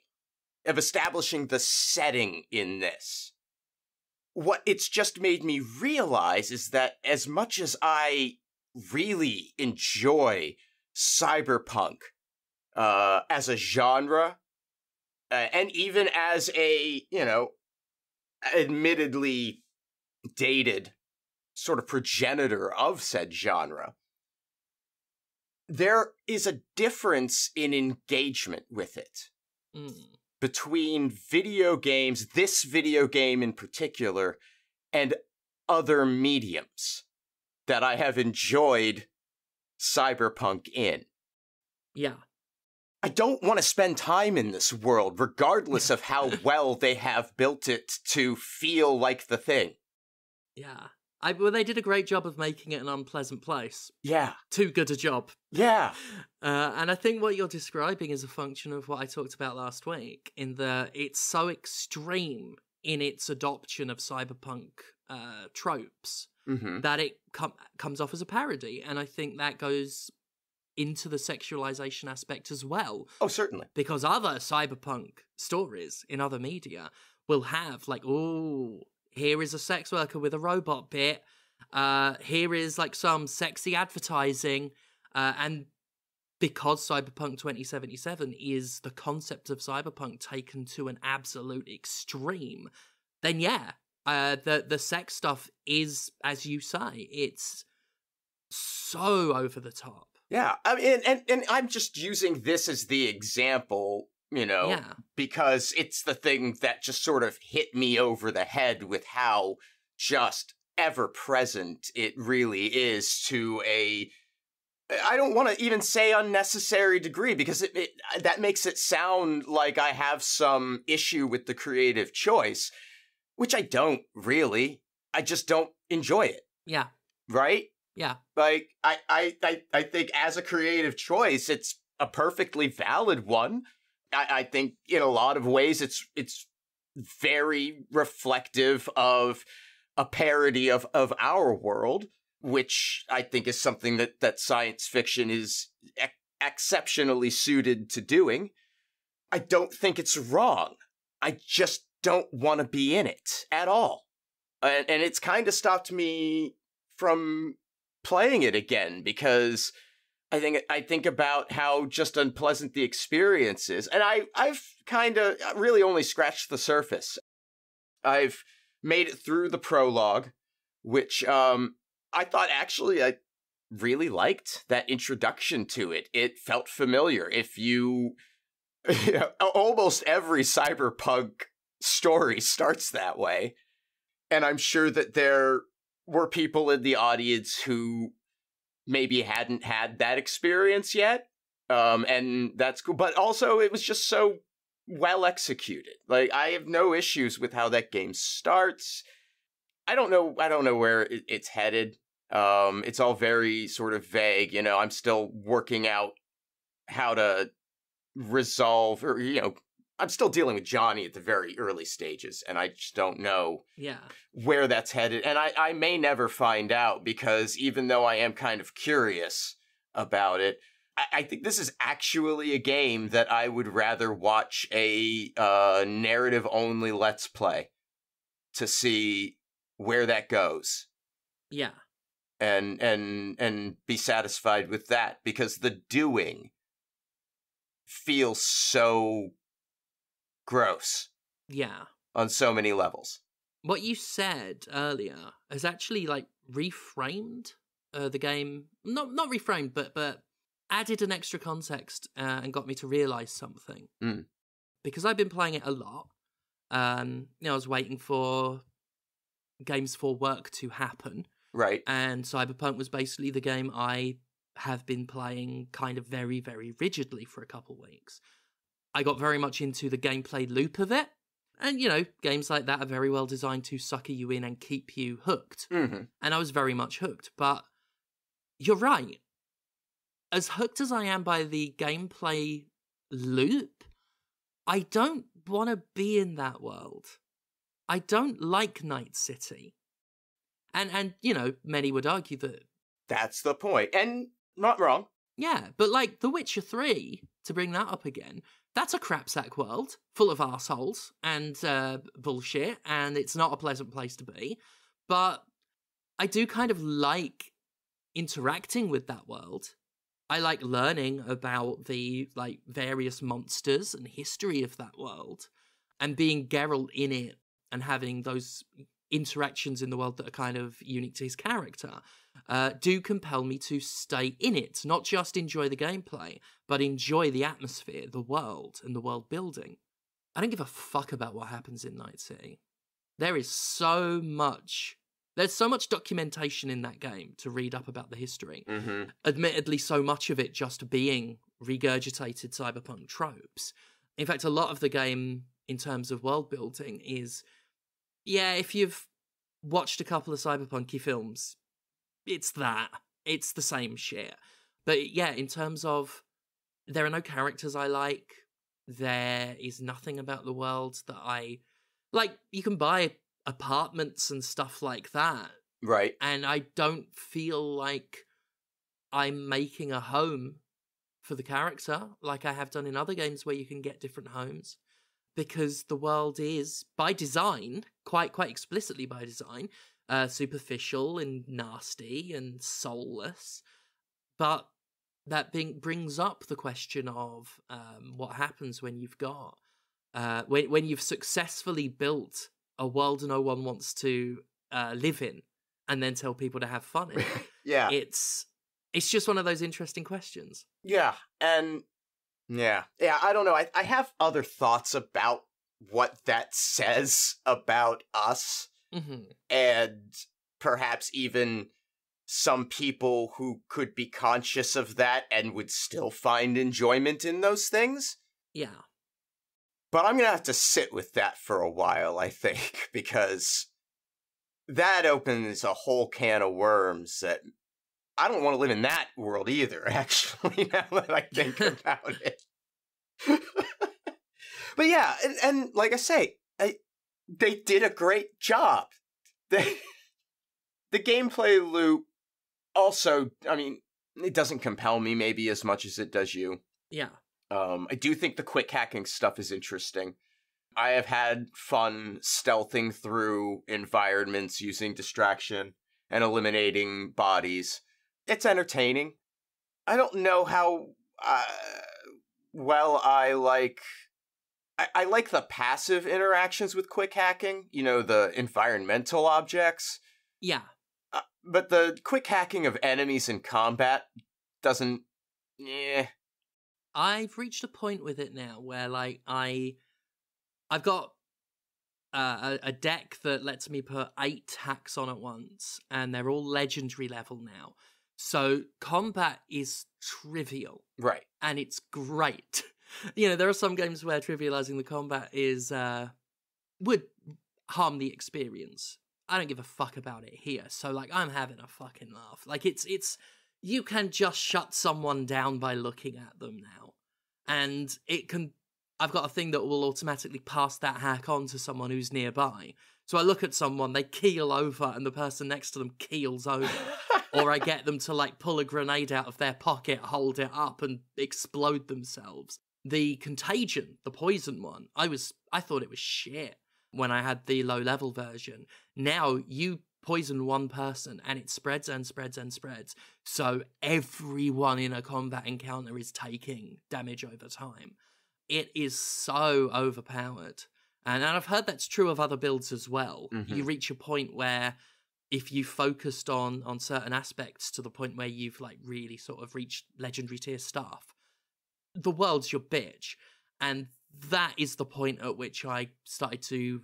of establishing the setting in this. What it's just made me realize is that as much as I really enjoy cyberpunk as a genre, and even as a, admittedly dated sort of progenitor of said genre, there is a difference in engagement with it between video games, this video game in particular, and other mediums that I have enjoyed cyberpunk in. Yeah. I don't want to spend time in this world, regardless of how well they have built it to feel like the thing. Yeah. Well, they did a great job of making it an unpleasant place. Yeah. Too good a job. Yeah. And I think what you're describing is a function of what I talked about last week, in that it's so extreme in its adoption of cyberpunk tropes that it comes off as a parody. And I think that goes into the sexualization aspect as well. Oh, certainly. Because other cyberpunk stories in other media will have, like, oh, here is a sex worker with a robot bit. Here is, like, some sexy advertising. And because Cyberpunk 2077 is the concept of cyberpunk taken to an absolute extreme, then yeah, the sex stuff is, as you say, it's so over the top. Yeah, I mean, and I'm just using this as the example, because it's the thing that just sort of hit me over the head with how just ever-present it really is to a, I don't want to even say unnecessary degree, because that makes it sound like I have some issue with the creative choice, which I don't really. I just don't enjoy it. Yeah. Right? Yeah. Like, I think as a creative choice, it's a perfectly valid one. I think in a lot of ways it's very reflective of a parody of our world, which I think is something that science fiction is exceptionally suited to doing. I don't think it's wrong. I just don't want to be in it at all. And it's kind of stopped me from playing it again, because I think about how just unpleasant the experience is. And I've kind of really only scratched the surface. I've made it through the prologue, which I thought actually I really liked that introduction to it. It felt familiar. If you almost every cyberpunk story starts that way. And I'm sure that there were people in the audience who maybe hadn't had that experience yet. And that's cool. But also, it was just so well executed. Like, I have no issues with how that game starts. I don't know where it's headed. It's all very sort of vague. I'm still working out how to resolve, or, I'm still dealing with Johnny at the very early stages, and I just don't know where that's headed. And I may never find out, because even though I am kind of curious about it, I think this is actually a game that I would rather watch a narrative-only Let's Play to see where that goes. Yeah. And be satisfied with that, because the doing feels so gross. Yeah. On so many levels. What you said earlier has actually, like, reframed the game. Not reframed, but added an extra context and got me to realise something. Because I've been playing it a lot. I was waiting for games for work to happen. Right. And Cyberpunk was basically the game I have been playing kind of very, very rigidly for a couple weeks. I got very much into the gameplay loop of it. And, games like that are very well designed to sucker you in and keep you hooked. Mm-hmm. And I was very much hooked. But you're right. As hooked as I am by the gameplay loop, I don't want to be in that world. I don't like Night City. And you know, many would argue that... That's the point. And not wrong. Yeah, but like The Witcher 3, to bring that up again, that's a crapsack world full of assholes and bullshit, and it's not a pleasant place to be. But I do kind of like interacting with that world. I like learning about the like various monsters and history of that world, and being Geralt in it and having those interactions in the world that are kind of unique to his character do compel me to stay in it, not just enjoy the gameplay, but enjoy the atmosphere, the world, and the world building. I don't give a fuck about what happens in Night City. There's so much documentation in that game to read up about the history. Mm-hmm. Admittedly, so much of it just being regurgitated cyberpunk tropes. In fact, a lot of the game, in terms of world building, is... Yeah, if you've watched a couple of cyberpunky films, it's that. It's the same shit. But yeah, in terms of, there are no characters I like. There is nothing about the world that I... Like, you can buy apartments and stuff like that. Right. And I don't feel like I'm making a home for the character, like I have done in other games where you can get different homes. Because the world is, by design, quite explicitly by design, superficial and nasty and soulless. But that brings up the question of what happens when you've got... when you've successfully built a world no one wants to live in, and then tell people to have fun in it. Yeah. It's just one of those interesting questions. Yeah, and... Yeah, I don't know. I have other thoughts about what that says about us, and perhaps even some people who could be conscious of that and would still find enjoyment in those things. Yeah. But I'm going to have to sit with that for a while, I think, because that opens a whole can of worms that... I don't want to live in that world either, actually, now that I think about it. But yeah, and like I say, they did a great job. The gameplay loop also, I mean, it doesn't compel me maybe as much as it does you. Yeah. I do think the quick hacking stuff is interesting. I have had fun stealthing through environments using distraction and eliminating bodies. It's entertaining. I don't know how well I like... I like the passive interactions with quick hacking, you know, the environmental objects. Yeah. But the quick hacking of enemies in combat doesn't... I've reached a point with it now where, like, I've got a deck that lets me put 8 hacks on at once, and they're all legendary level now. So combat is trivial. Right. And it's great. You know, there are some games where trivializing the combat is would harm the experience. I don't give a fuck about it here. So, like, I'm having a fucking laugh. Like, it's you can just shut someone down by looking at them now. And it can... I've got a thing that will automatically pass that hack on to someone who's nearby. So I look at someone, they keel over, and the person next to them keels over. Or I get them to, like, pull a grenade out of their pocket, hold it up, and explode themselves. The Contagion, the poison one, I thought it was shit when I had the low-level version. Now, you poison one person, and it spreads and spreads and spreads. So everyone in a combat encounter is taking damage over time. It is so overpowered. And I've heard that's true of other builds as well. Mm-hmm. You reach a point where if you focused on certain aspects to the point where you've, like, really sort of reached legendary tier stuff, the world's your bitch. And that is the point at which I started to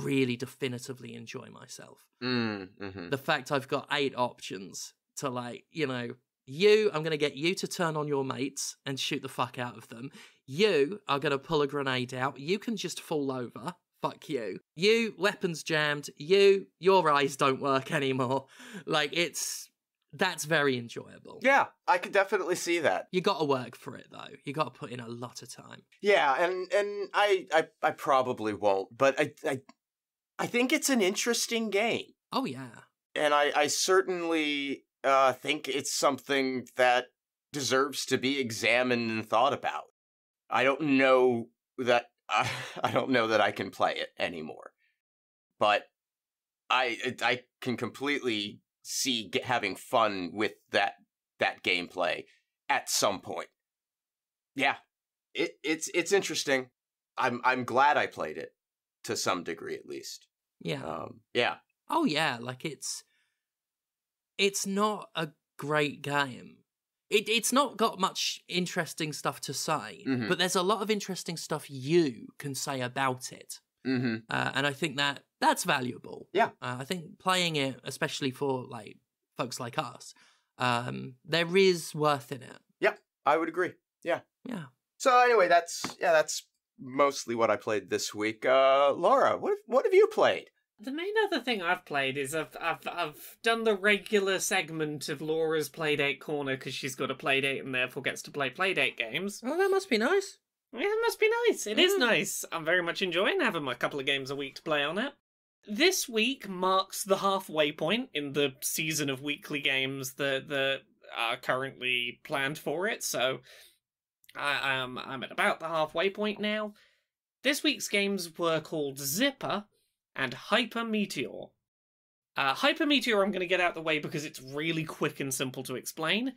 really definitively enjoy myself. Mm-hmm. The fact I've got 8 options to, like, you know, I'm going to get you to turn on your mates and shoot the fuck out of them. You are going to pull a grenade out. You can just fall over. Fuck you. You, weapons jammed. Your eyes don't work anymore. Like, That's very enjoyable. Yeah, I could definitely see that. You got to work for it though. You got to put in a lot of time. Yeah, and I probably won't, but I think it's an interesting game. Oh yeah. And I certainly think it's something that deserves to be examined and thought about. I don't know that I can play it anymore, but I can completely see having fun with that gameplay at some point. Yeah, it's interesting. I'm glad I played it to some degree at least. Yeah. Yeah. Oh yeah, like it's not a great game. It's not got much interesting stuff to say, Mhm. but there's a lot of interesting stuff you can say about it. Mm-hmm. And I think that's valuable. Yeah. I think playing it, especially for like folks like us, there is worth in it. Yeah, I would agree. Yeah. Yeah. So anyway, that's mostly what I played this week. Laura, what have you played? The main other thing I've played is I've done the regular segment of Laura's Playdate Corner because she's got a Playdate and therefore gets to play Playdate games. Oh, that must be nice. Yeah, it must be nice. It is nice. I'm very much enjoying having a couple of games a week to play on it. This week marks the halfway point in the season of weekly games that are currently planned for it, so I'm at about the halfway point now. This week's games were called Zipper and Hyper Meteor. Hyper Meteor I'm going to get out the way because it's really quick and simple to explain.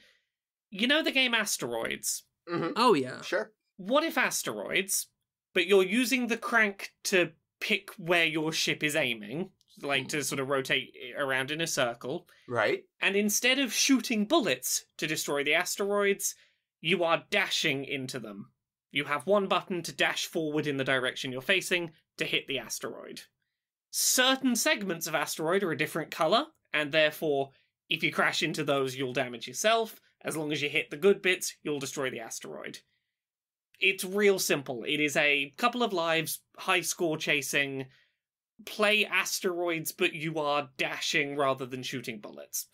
You know the game Asteroids? Mm-hmm. Oh yeah. Sure. What if Asteroids, but you're using the crank to pick where your ship is aiming, like to sort of rotate around in a circle, Right. and instead of shooting bullets to destroy the asteroids, you are dashing into them. You have one button to dash forward in the direction you're facing to hit the asteroid. Certain segments of asteroid are a different colour, and therefore, if you crash into those, you'll damage yourself. As long as you hit the good bits, you'll destroy the asteroid. It's real simple. It is a couple of lives, high score chasing, play asteroids, but you are dashing rather than shooting bullets.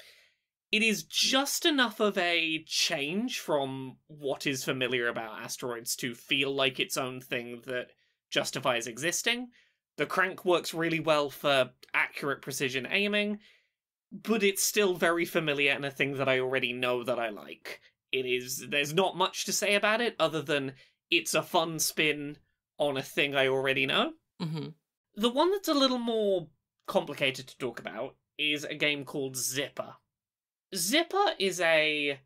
It is just enough of a change from what is familiar about asteroids to feel like its own thing that justifies existing. The crank works really well for accurate precision aiming, but it's still very familiar and a thing that I already know that I like. There's not much to say about it other than it's a fun spin on a thing I already know. Mm-hmm. The one that's a little more complicated to talk about is a game called Zipper. Zipper is a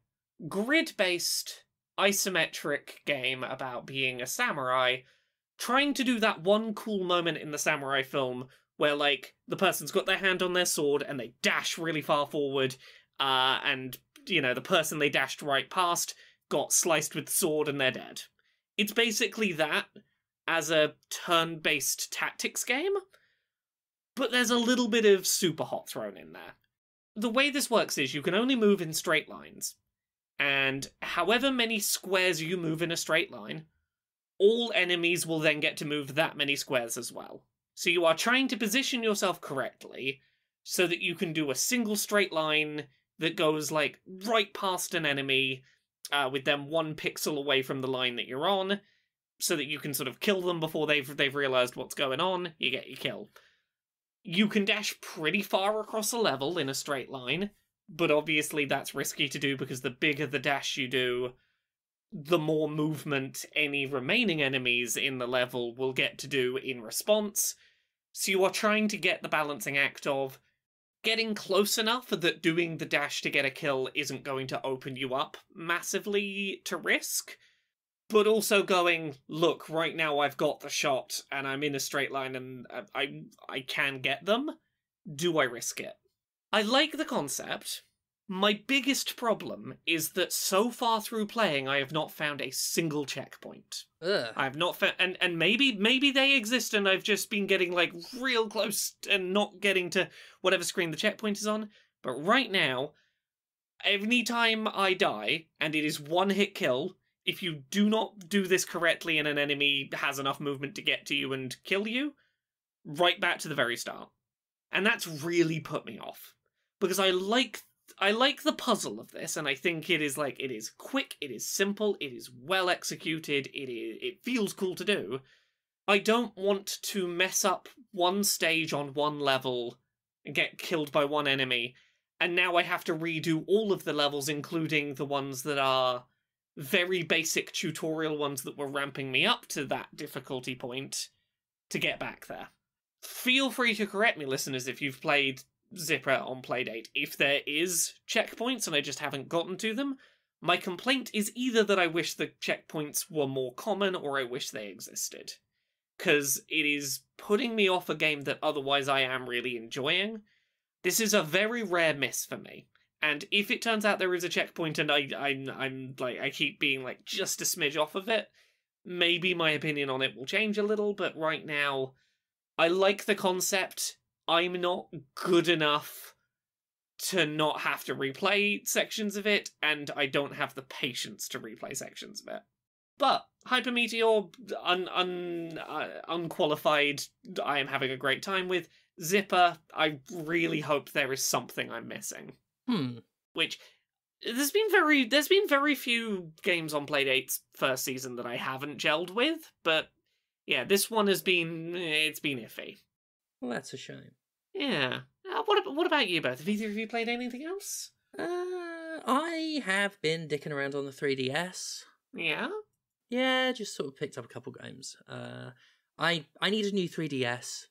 grid-based, isometric game about being a samurai, trying to do that one cool moment in the samurai film where, like, the person's got their hand on their sword and they dash really far forward, and, you know, the person they dashed right past got sliced with the sword and they're dead. It's basically that as a turn-based tactics game, but there's a little bit of super hot thrown in there. The way this works is you can only move in straight lines, and however many squares you move in a straight line, all enemies will then get to move that many squares as well. So you are trying to position yourself correctly so that you can do a single straight line that goes, like, right past an enemy, with them 1 pixel away from the line that you're on, so that you can sort of kill them before they've realised what's going on, you get your kill. You can dash pretty far across a level in a straight line, but obviously that's risky to do because the bigger the dash you do, the more movement any remaining enemies in the level will get to do in response. So you are trying to get the balancing act of getting close enough that doing the dash to get a kill isn't going to open you up massively to risk, but also going, look, right now I've got the shot and I'm in a straight line and I can get them. Do I risk it? I like the concept. My biggest problem is that so far through playing, I have not found a single checkpoint. Ugh. I've not found, and maybe they exist and I've just been getting, like, real close and not getting to whatever screen the checkpoint is on. But right now, any time I die, and it is one hit kill, if you do not do this correctly and an enemy has enough movement to get to you and kill you, right back to the very start. And that's really put me off. Because I like like the puzzle of this, and I think it is quick, it is simple, it is well executed, it feels cool to do. I don't want to mess up one stage on one level and get killed by one enemy, and now I have to redo all of the levels, including the ones that are very basic tutorial ones that were ramping me up to that difficulty point to get back there. Feel free to correct me, listeners, if you've played Zipper on Playdate. If there is checkpoints and I just haven't gotten to them, my complaint is either that I wish the checkpoints were more common or I wish they existed. Because it is putting me off a game that otherwise I am really enjoying. This is a very rare miss for me. And if it turns out there is a checkpoint and I keep being like just a smidge off of it, maybe my opinion on it will change a little, but right now, I like the concept. I'm not good enough to not have to replay sections of it, and I don't have the patience to replay sections of it. But Hyper Meteor, unqualified, I am having a great time with. Zipper, I really hope there is something I'm missing. Which, there's been very few games on Playdate's first season that I haven't gelled with, but yeah, this one it's been iffy. Well, that's a shame. Yeah. What about you both? Have either of you played anything else? I have been dicking around on the 3DS. Yeah? Yeah, just sort of picked up a couple games. I need a new 3DS.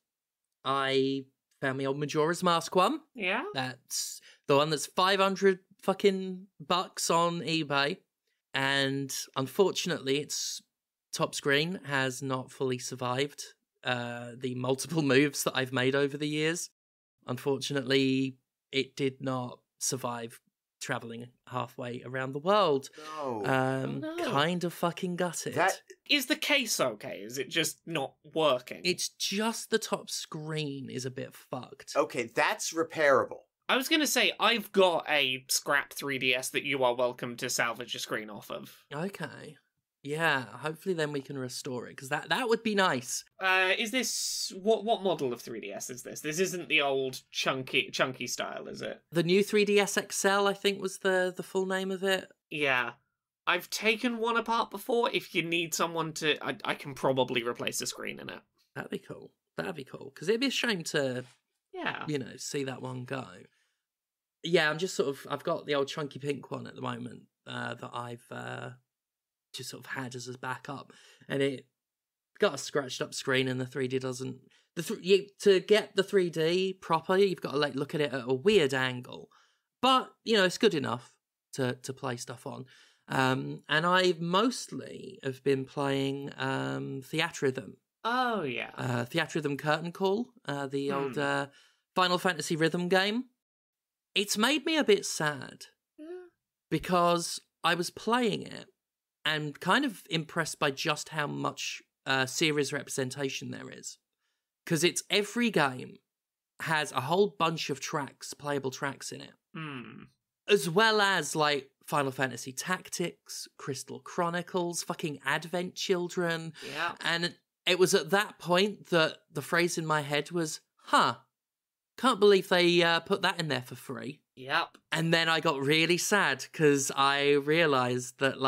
I found my old Majora's Mask one. Yeah? That's the one that's 500 fucking bucks on eBay. And unfortunately, its top screen has not fully survived the multiple moves that I've made over the years. Unfortunately, it did not survive traveling halfway around the world. No. Kind of fucking gutted. That Is the case okay? Is it just not working? It's just the top screen is a bit fucked. Okay, that's repairable. I was going to say, I've got a scrap 3DS that you are welcome to salvage a screen off of. Okay. Yeah, hopefully then we can restore it, because that would be nice. Is this... What model of 3DS is this? This isn't the old chunky style, is it? The new 3DS XL, I think, was the full name of it. Yeah. I've taken one apart before. If you need someone to... I can probably replace a screen in it. That'd be cool. Because it'd be a shame to, Yeah. see that one go. Yeah, I'm just I've got the old chunky pink one at the moment that I've just sort of had as a backup. And it got a scratched up screen and the 3D doesn't... to get the 3D proper, you've got to look at it at a weird angle. But, it's good enough to play stuff on. And I mostly have been playing Theatrhythm. Oh, yeah. Theatrhythm Curtain Call, the old Final Fantasy rhythm game. It's made me a bit sad because I was playing it and kind of impressed by just how much series representation there is. Because it's every game has a whole bunch of tracks, playable tracks in it. As well as, Final Fantasy Tactics, Crystal Chronicles, fucking Advent Children. Yeah. And it was at that point that the phrase in my head was, can't believe they put that in there for free. Yep. And then I got really sad because I realised that,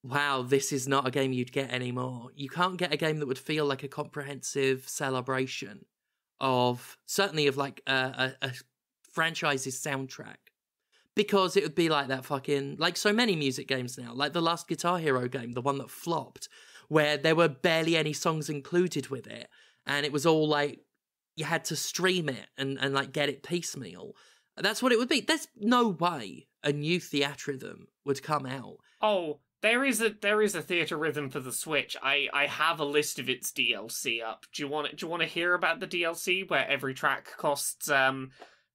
wow, this is not a game you'd get anymore. You can't get a game that would feel like a comprehensive celebration of, certainly of a franchise's soundtrack. Because it would be like that fucking, so many music games now, like the last Guitar Hero game, the one that flopped, where there were barely any songs included with it. And it was all you had to stream it and get it piecemeal. That's what it would be. There's no way a new Theatrhythm would come out. Oh, there is a Theatrhythm for the Switch. I have a list of its DLC up. Do you want to hear about the DLC where every track costs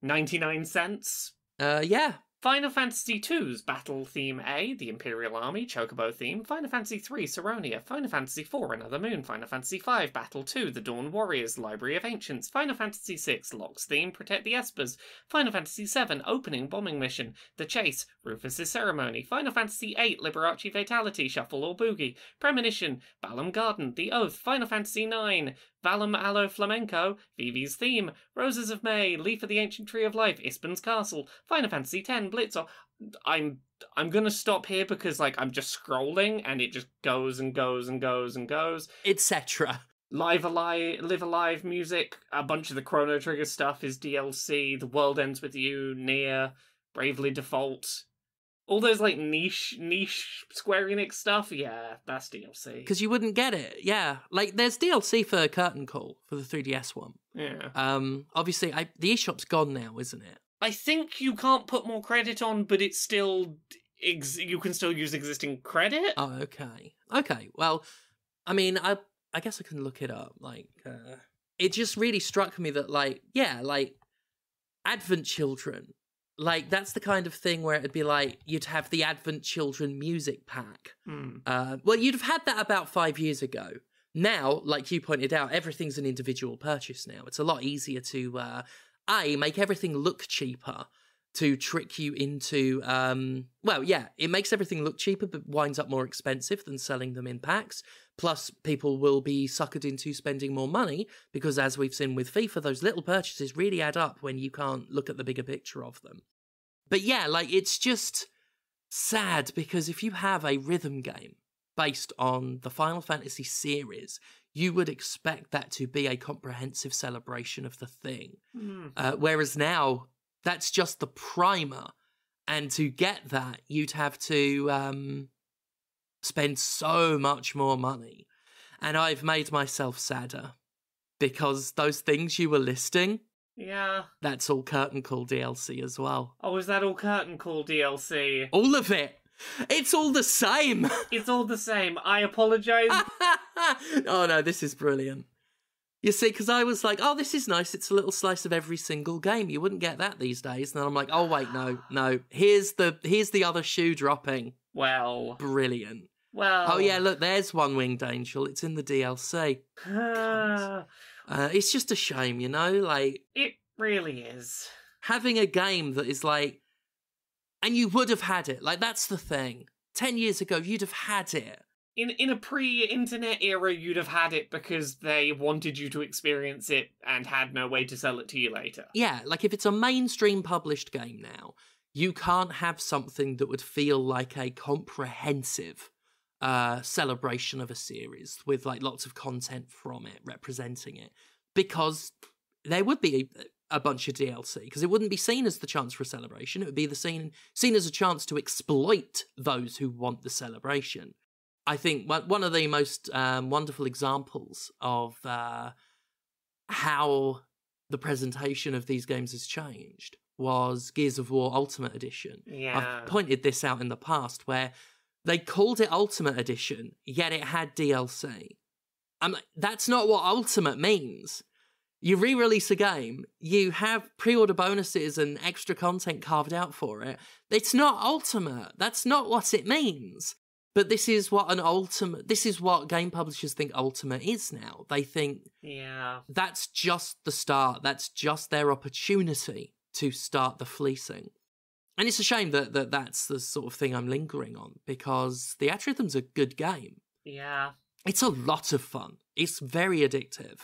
99 cents? Yeah. Final Fantasy II's Battle Theme A, the Imperial Army, Chocobo Theme, Final Fantasy III, Saronia, Final Fantasy IV, Another Moon, Final Fantasy V, Battle 2, The Dawn Warriors, Library of Ancients, Final Fantasy VI, Locke's Theme, Protect the Espers, Final Fantasy VII, Opening Bombing Mission, The Chase, Rufus's Ceremony, Final Fantasy VIII, Liberace Fatality, Shuffle or Boogie, Premonition, Balam Garden, The Oath, Final Fantasy IX, Valum Aloe Flamenco, Vivi's Theme, Roses of May, Leaf of the Ancient Tree of Life, Ispen's Castle, Final Fantasy X, Blitzer. I'm gonna stop here because, like, I'm just scrolling and it just goes and goes and goes and goes. Etc. Live Alive music, a bunch of the Chrono Trigger stuff is DLC, The World Ends With You, Nier, Bravely Default. All those, like, niche Square Enix stuff, yeah, that's DLC. Because you wouldn't get it, yeah. Like, there's DLC for Curtain Call, for the 3DS one. Yeah. Obviously, the eShop's gone now, isn't it? I think you can't put more credit on, but it's still... you can still use existing credit? Oh, okay. Okay, well, I mean, I guess I can look it up. Like, it just really struck me that, like, yeah, like, Advent Children, like, that's the kind of thing where it'd be like, you'd have the Advent Children music pack. Well, you'd have had that about 5 years ago. Now, like you pointed out, everything's an individual purchase now. It's a lot easier to, make everything look cheaper, to trick you into, well, yeah, it makes everything look cheaper, but winds up more expensive than selling them in packs. Plus, people will be suckered into spending more money, because as we've seen with FIFA, those little purchases really add up when you can't look at the bigger picture of them. But yeah, like, it's just sad, because if you have a rhythm game based on the Final Fantasy series, you would expect that to be a comprehensive celebration of the thing. Whereas now, that's just the primer. And to get that, you'd have to spend so much more money. And I've made myself sadder. Because those things you were listing... Yeah. That's all Curtain Call DLC as well. Oh, is that all Curtain Call DLC? All of it! It's all the same! It's all the same. I apologise. Oh no, this is brilliant. You see, because I was like, oh, this is nice. It's a little slice of every single game. You wouldn't get that these days. And then I'm like, oh, wait, no. Here's the other shoe dropping. Well. Brilliant. Well. Oh, yeah, look, there's One Winged Angel. It's in the DLC. It's just a shame, you know? Like, it really is. Having a game that is like... And you would have had it. Like, that's the thing. 10 years ago, you'd have had it. In a pre-internet era, you'd have had it because they wanted you to experience it and had no way to sell it to you later. Yeah, like if it's a mainstream published game now, you can't have something that would feel like a comprehensive celebration of a series with like lots of content from it, representing it, because there would be a bunch of DLC, because it wouldn't be seen as the chance for a celebration. It would be seen as a chance to exploit those who want the celebration. I think one of the most wonderful examples of how the presentation of these games has changed was Gears of War Ultimate Edition. Yeah. I've pointed this out in the past, where they called it Ultimate Edition, yet it had DLC. I'm like, that's not what Ultimate means. You re-release a game, you have pre-order bonuses and extra content carved out for it. It's not Ultimate. That's not what it means. But this is what game publishers think Ultimate is now. They think that's just the start. That's just their opportunity to start the fleecing. And it's a shame that that's the sort of thing I'm lingering on, because Theatrhythm's a good game. Yeah. It's a lot of fun. It's very addictive.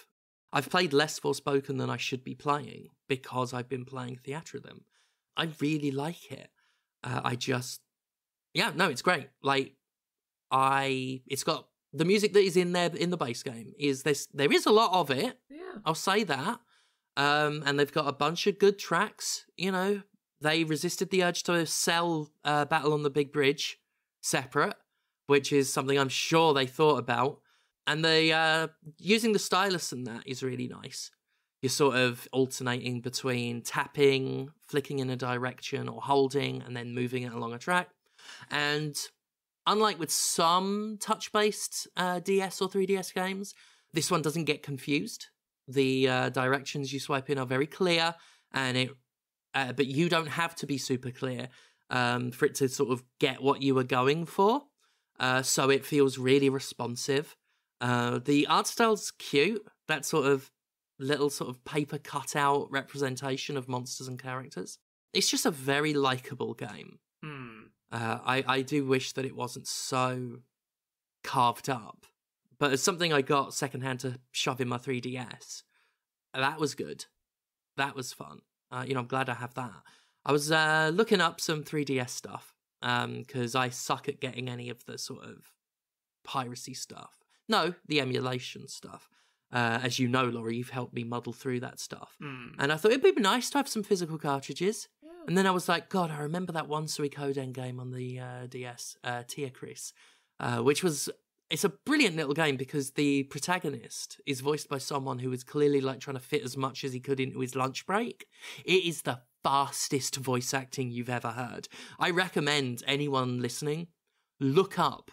I've played less Forspoken than I should be playing because I've been playing Theatrhythm. I really like it. It's great. Like, it's got the music that is in there in the base game. There is a lot of it. Yeah. I'll say that. And they've got a bunch of good tracks. You know, they resisted the urge to sell Battle on the Big Bridge separate, which is something I'm sure they thought about. And they using the stylus and that is really nice. You're sort of alternating between tapping, flicking in a direction, or holding and then moving it along a track. And unlike with some touch-based DS or 3DS games, this one doesn't get confused. The directions you swipe in are very clear, and but you don't have to be super clear for it to sort of get what you were going for. So it feels really responsive. The art style's cute. That sort of little sort of paper cutout representation of monsters and characters. It's just a very likable game. I do wish that it wasn't so carved up, but it's something I got secondhand to shove in my 3DS. That was good. That was fun. I'm glad I have that. I was looking up some 3DS stuff because I suck at getting any of the sort of piracy stuff. No, the emulation stuff. As you know, Laurie, you've helped me muddle through that stuff. And I thought it'd be nice to have some physical cartridges. Yeah. And then I was like, God, I remember that one Suikoden game on the DS, Theatrhythm, which it's a brilliant little game because the protagonist is voiced by someone who was clearly like trying to fit as much as he could into his lunch break. It is the fastest voice acting you've ever heard. I recommend anyone listening, look up.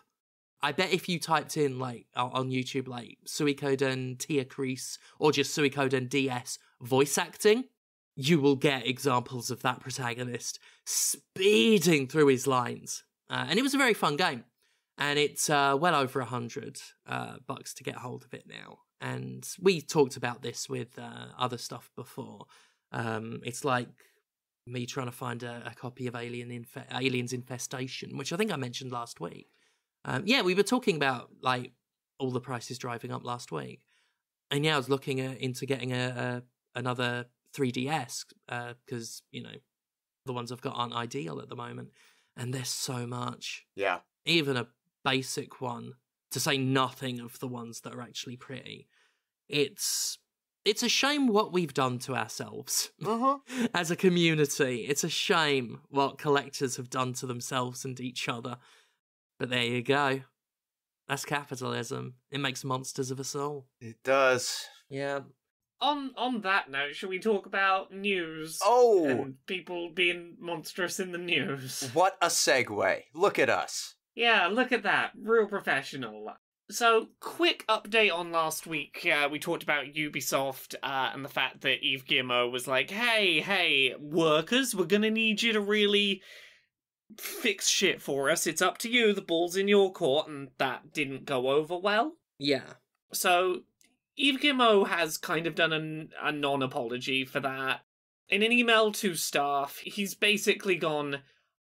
I bet if you typed in, like, on YouTube, like, Suikoden Theatrhythm or just Suikoden DS voice acting, you will get examples of that protagonist speeding through his lines. And it was a very fun game. And it's well over $100 to get hold of it now. And we talked about this with other stuff before. It's like me trying to find a copy of Aliens Infestation, which I think I mentioned last week. We were talking about, like, all the prices driving up last week. And I was looking into getting another 3DS because, the ones I've got aren't ideal at the moment. And there's so much. Yeah. Even a basic one, to say nothing of the ones that are actually pretty. It's a shame what we've done to ourselves as a community. It's a shame what collectors have done to themselves and each other. But there you go. That's capitalism. It makes monsters of us all. It does. Yeah. On that note, should we talk about news? Oh! And people being monstrous in the news. What a segue. Look at us. Yeah, look at that. Real professional. So, quick update on last week. We talked about Ubisoft and the fact that Yves Guillemot was like, hey, workers, we're gonna need you to really fix shit for us. It's up to you. The ball's in your court, and that didn't go over well. Yeah. So, Yves Guillemot has kind of done a non-apology for that. In an email to staff, he's basically gone,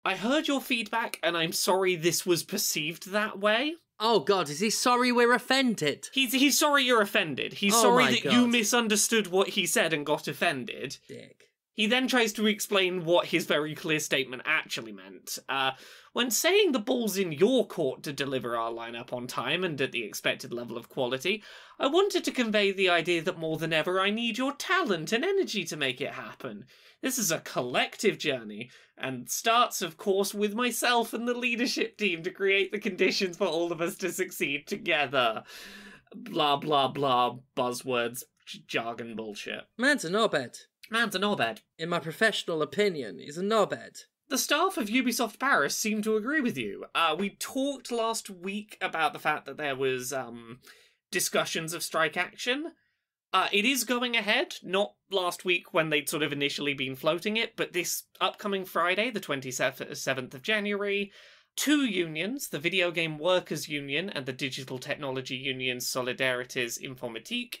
I heard your feedback, and I'm sorry this was perceived that way. Oh God, is he sorry we're offended? He's sorry you're offended. He's sorry that you misunderstood what he said and got offended. Dick. He then tries to explain what his very clear statement actually meant. When saying the ball's in your court to deliver our lineup on time and at the expected level of quality, I wanted to convey the idea that more than ever I need your talent and energy to make it happen. This is a collective journey, and starts, of course, with myself and the leadership team to create the conditions for all of us to succeed together. Blah, blah, blah, buzzwords, jargon bullshit. Man's a knobhead. Man's a knobhead. In my professional opinion, he's a knobhead. The staff of Ubisoft Paris seem to agree with you. We talked last week about the fact that there was discussions of strike action. It is going ahead, not last week when they'd sort of initially been floating it, but this upcoming Friday, the 27th of January, two unions, the Video Game Workers Union and the Digital Technology Union Solidarités Informatique,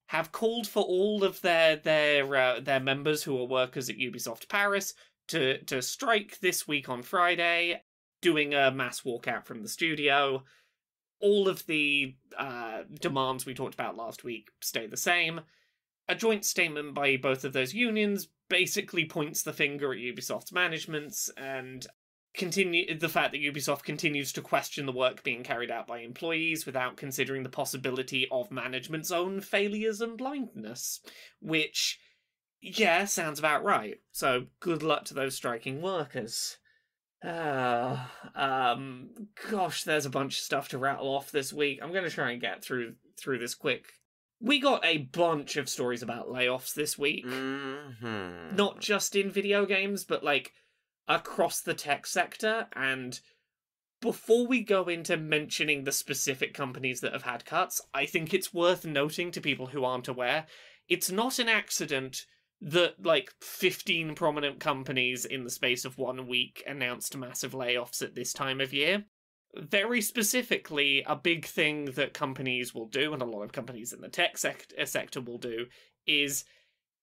have called for all of their members who are workers at Ubisoft Paris to strike this week on Friday, doing a mass walkout from the studio. All of the demands we talked about last week stay the same. A joint statement by both of those unions basically points the finger at Ubisoft's management and the fact that Ubisoft continues to question the work being carried out by employees without considering the possibility of management's own failures and blindness. Which, yeah, sounds about right. So, good luck to those striking workers. Gosh, there's a bunch of stuff to rattle off this week. I'm going to try and get through this quick. We got a bunch of stories about layoffs this week. Mm-hmm. Not just in video games, but, like, across the tech sector. And before we go into mentioning the specific companies that have had cuts, I think it's worth noting to people who aren't aware, it's not an accident that, like, 15 prominent companies in the space of 1 week announced massive layoffs at this time of year. Very specifically, a big thing that companies will do, and a lot of companies in the tech sector will do, is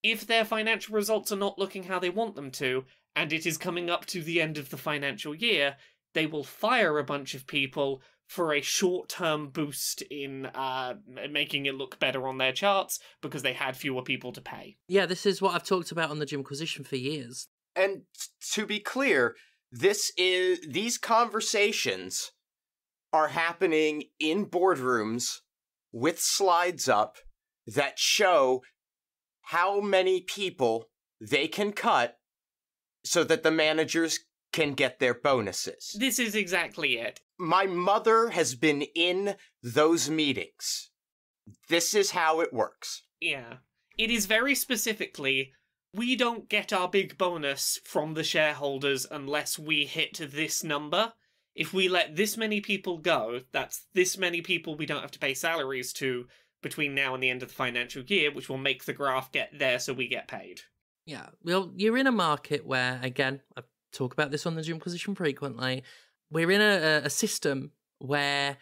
if their financial results are not looking how they want them to, and it is coming up to the end of the financial year, they will fire a bunch of people for a short-term boost in making it look better on their charts because they had fewer people to pay. Yeah, this is what I've talked about on the Jimquisition for years. And to be clear, these conversations are happening in boardrooms with slides up that show how many people they can cut so that the managers can get their bonuses. This is exactly it. My mother has been in those meetings. This is how it works. Yeah. It is very specifically, we don't get our big bonus from the shareholders unless we hit this number. If we let this many people go, that's this many people we don't have to pay salaries to between now and the end of the financial year, which will make the graph get there so we get paid. Yeah, well, you're in a market where, again, I talk about this on the Jimquisition frequently, we're in a system where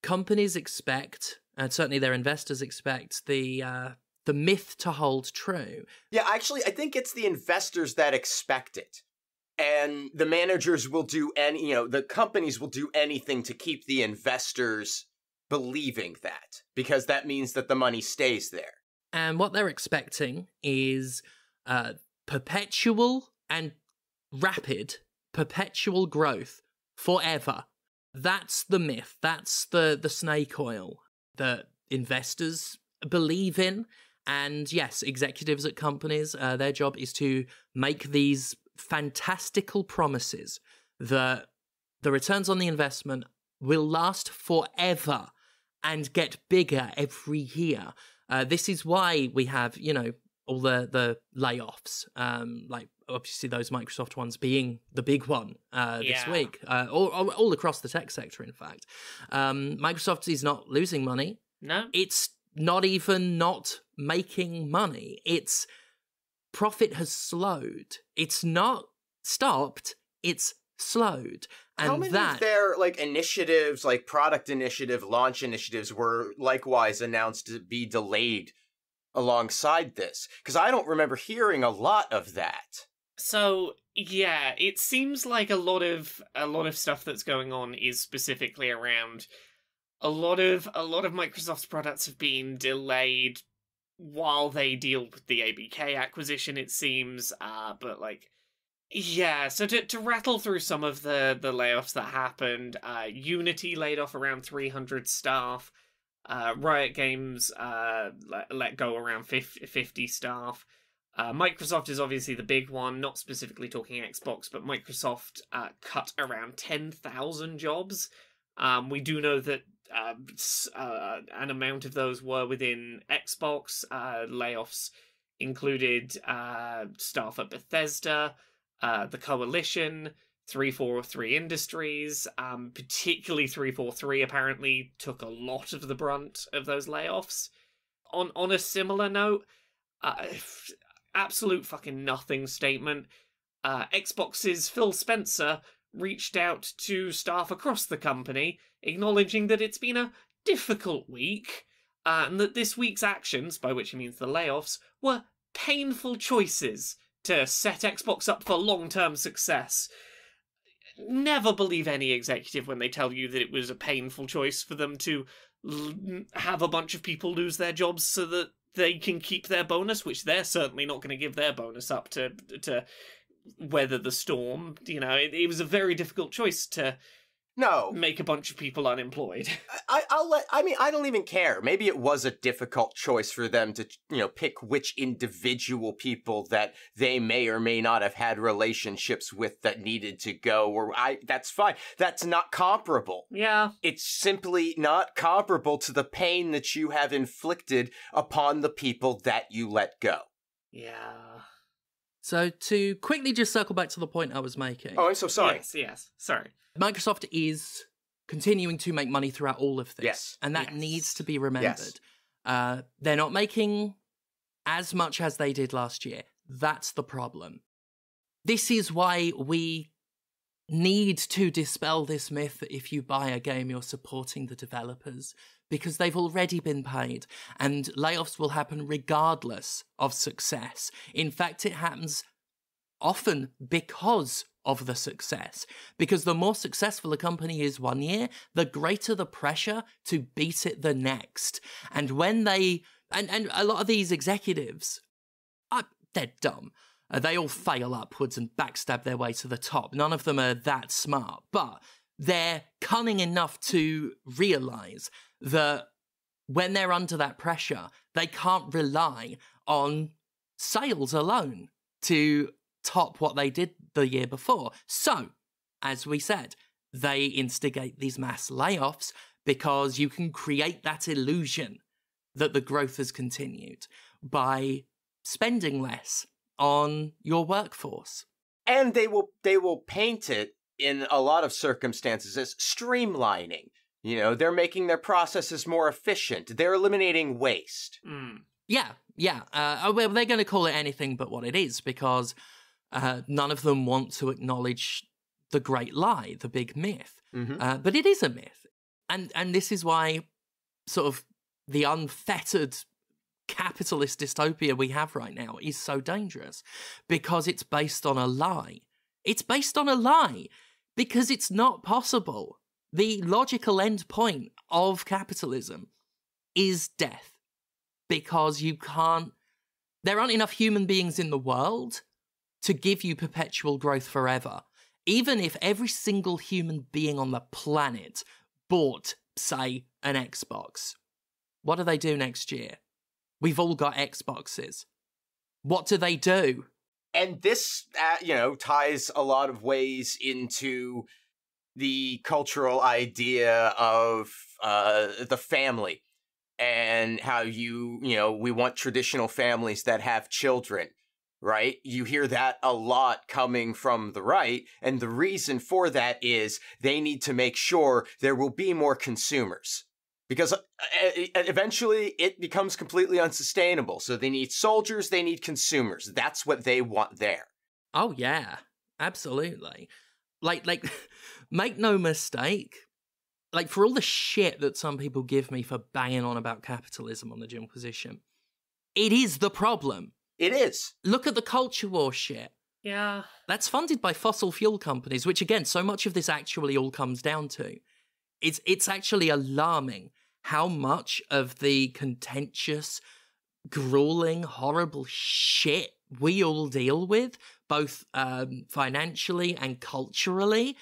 companies expect, and certainly their investors expect, the myth to hold true. Yeah, actually, I think it's the investors that expect it. And the managers will do the companies will do anything to keep the investors believing that, because that means that the money stays there. And what they're expecting is perpetual and rapid perpetual growth forever. That's the myth. That's the snake oil that investors believe in. And yes, executives at companies, their job is to make these fantastical promises that the returns on the investment will last forever and get bigger every year. This is why we have, all the layoffs, like obviously those Microsoft ones being the big one this week, all across the tech sector, in fact. Microsoft is not losing money. No. It's not even not making money. Its profit has slowed. It's not stopped, it's slowed. And how many of their initiatives, like product initiative, launch initiatives, were likewise announced to be delayed alongside this? Because I don't remember hearing a lot of that. So yeah, it seems like a lot of stuff that's going on is specifically around a lot of Microsoft's products have been delayed while they deal with the ABK acquisition, it seems. So to rattle through some of the layoffs that happened, Unity laid off around 300 staff. Riot Games let go around 50 staff. Microsoft is obviously the big one, not specifically talking Xbox, but Microsoft cut around 10,000 jobs. We do know that an amount of those were within Xbox. Layoffs included staff at Bethesda, the Coalition, 343 Industries, particularly 343 apparently took a lot of the brunt of those layoffs. On a similar note, absolute fucking nothing statement. Xbox's Phil Spencer reached out to staff across the company, acknowledging that it's been a difficult week, and that this week's actions, by which he means the layoffs, were painful choices to set Xbox up for long-term success. Never believe any executive when they tell you that it was a painful choice for them to have a bunch of people lose their jobs so that they can keep their bonus, which they're certainly not going to give their bonus up to weather the storm. It was a very difficult choice to make a bunch of people unemployed. I don't even care. Maybe it was a difficult choice for them to, pick which individual people that they may or may not have had relationships with that needed to go, that's fine. That's not comparable. Yeah. It's simply not comparable to the pain that you have inflicted upon the people that you let go. Yeah. So to quickly just circle back to the point I was making. Oh, I'm so sorry. Yes. Sorry. Microsoft is continuing to make money throughout all of this. Yes. And that needs to be remembered. Yes. They're not making as much as they did last year. That's the problem. This is why we need to dispel this myth that if you buy a game, you're supporting the developers, because they've already been paid, and layoffs will happen regardless of success. In fact, it happens often because of the success. Because the more successful a company is one year, the greater the pressure to beat it the next. And when they... And a lot of these executives, they're dumb. They all fail upwards and backstab their way to the top. None of them are that smart. But they're cunning enough to realise that when they're under that pressure, they can't rely on sales alone to top what they did the year before. So, as we said, they instigate these mass layoffs because you can create that illusion that the growth has continued by spending less on your workforce. And they will paint it in a lot of circumstances as streamlining. You know, they're making their processes more efficient. They're eliminating waste. Yeah. Well, they're going to call it anything but what it is because none of them want to acknowledge the great lie, the big myth. But it is a myth. And this is why sort of the unfettered capitalist dystopia we have right now is so dangerous, because it's based on a lie. It's based on a lie because it's not possible. The logical end point of capitalism is death, because you can't... There aren't enough human beings in the world to give you perpetual growth forever. Even if every single human being on the planet bought, say, an Xbox, what do they do next year? We've all got Xboxes. What do they do? And this, ties a lot of ways into the cultural idea of the family and how we want traditional families that have children, right? You hear that a lot coming from the right, and the reason for that is they need to make sure there will be more consumers. Because eventually it becomes completely unsustainable. So they need soldiers, they need consumers. That's what they want there. Oh, yeah. Absolutely. Like, make no mistake. Like, for all the shit that some people give me for banging on about capitalism on the Jimquisition, it is the problem. It is. Look at the culture war shit. Yeah. That's funded by fossil fuel companies, which, again, so much of this actually all comes down to. It's actually alarming how much of the contentious, grueling, horrible shit we all deal with, both financially and culturally,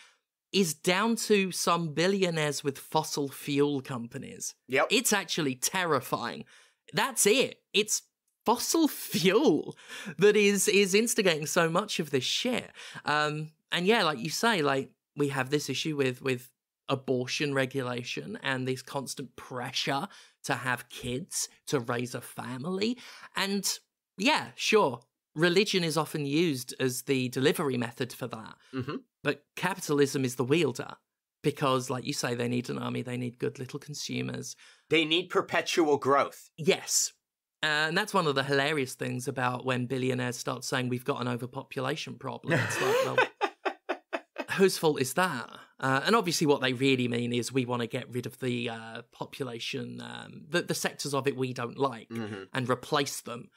is down to some billionaires with fossil fuel companies. Yep. It's actually terrifying. That's it. It's fossil fuel that is instigating so much of this shit. And yeah, like you say, like, we have this issue with abortion regulation and this constant pressure to have kids, to raise a family. And yeah, sure, religion is often used as the delivery method for that. But capitalism is the wielder because, like you say, they need an army, they need good little consumers. They need perpetual growth. Yes. And that's one of the hilarious things about when billionaires start saying we've got an overpopulation problem. It's like, well, whose fault is that? And obviously what they really mean is we want to get rid of the population, the sectors of it we don't like, and replace them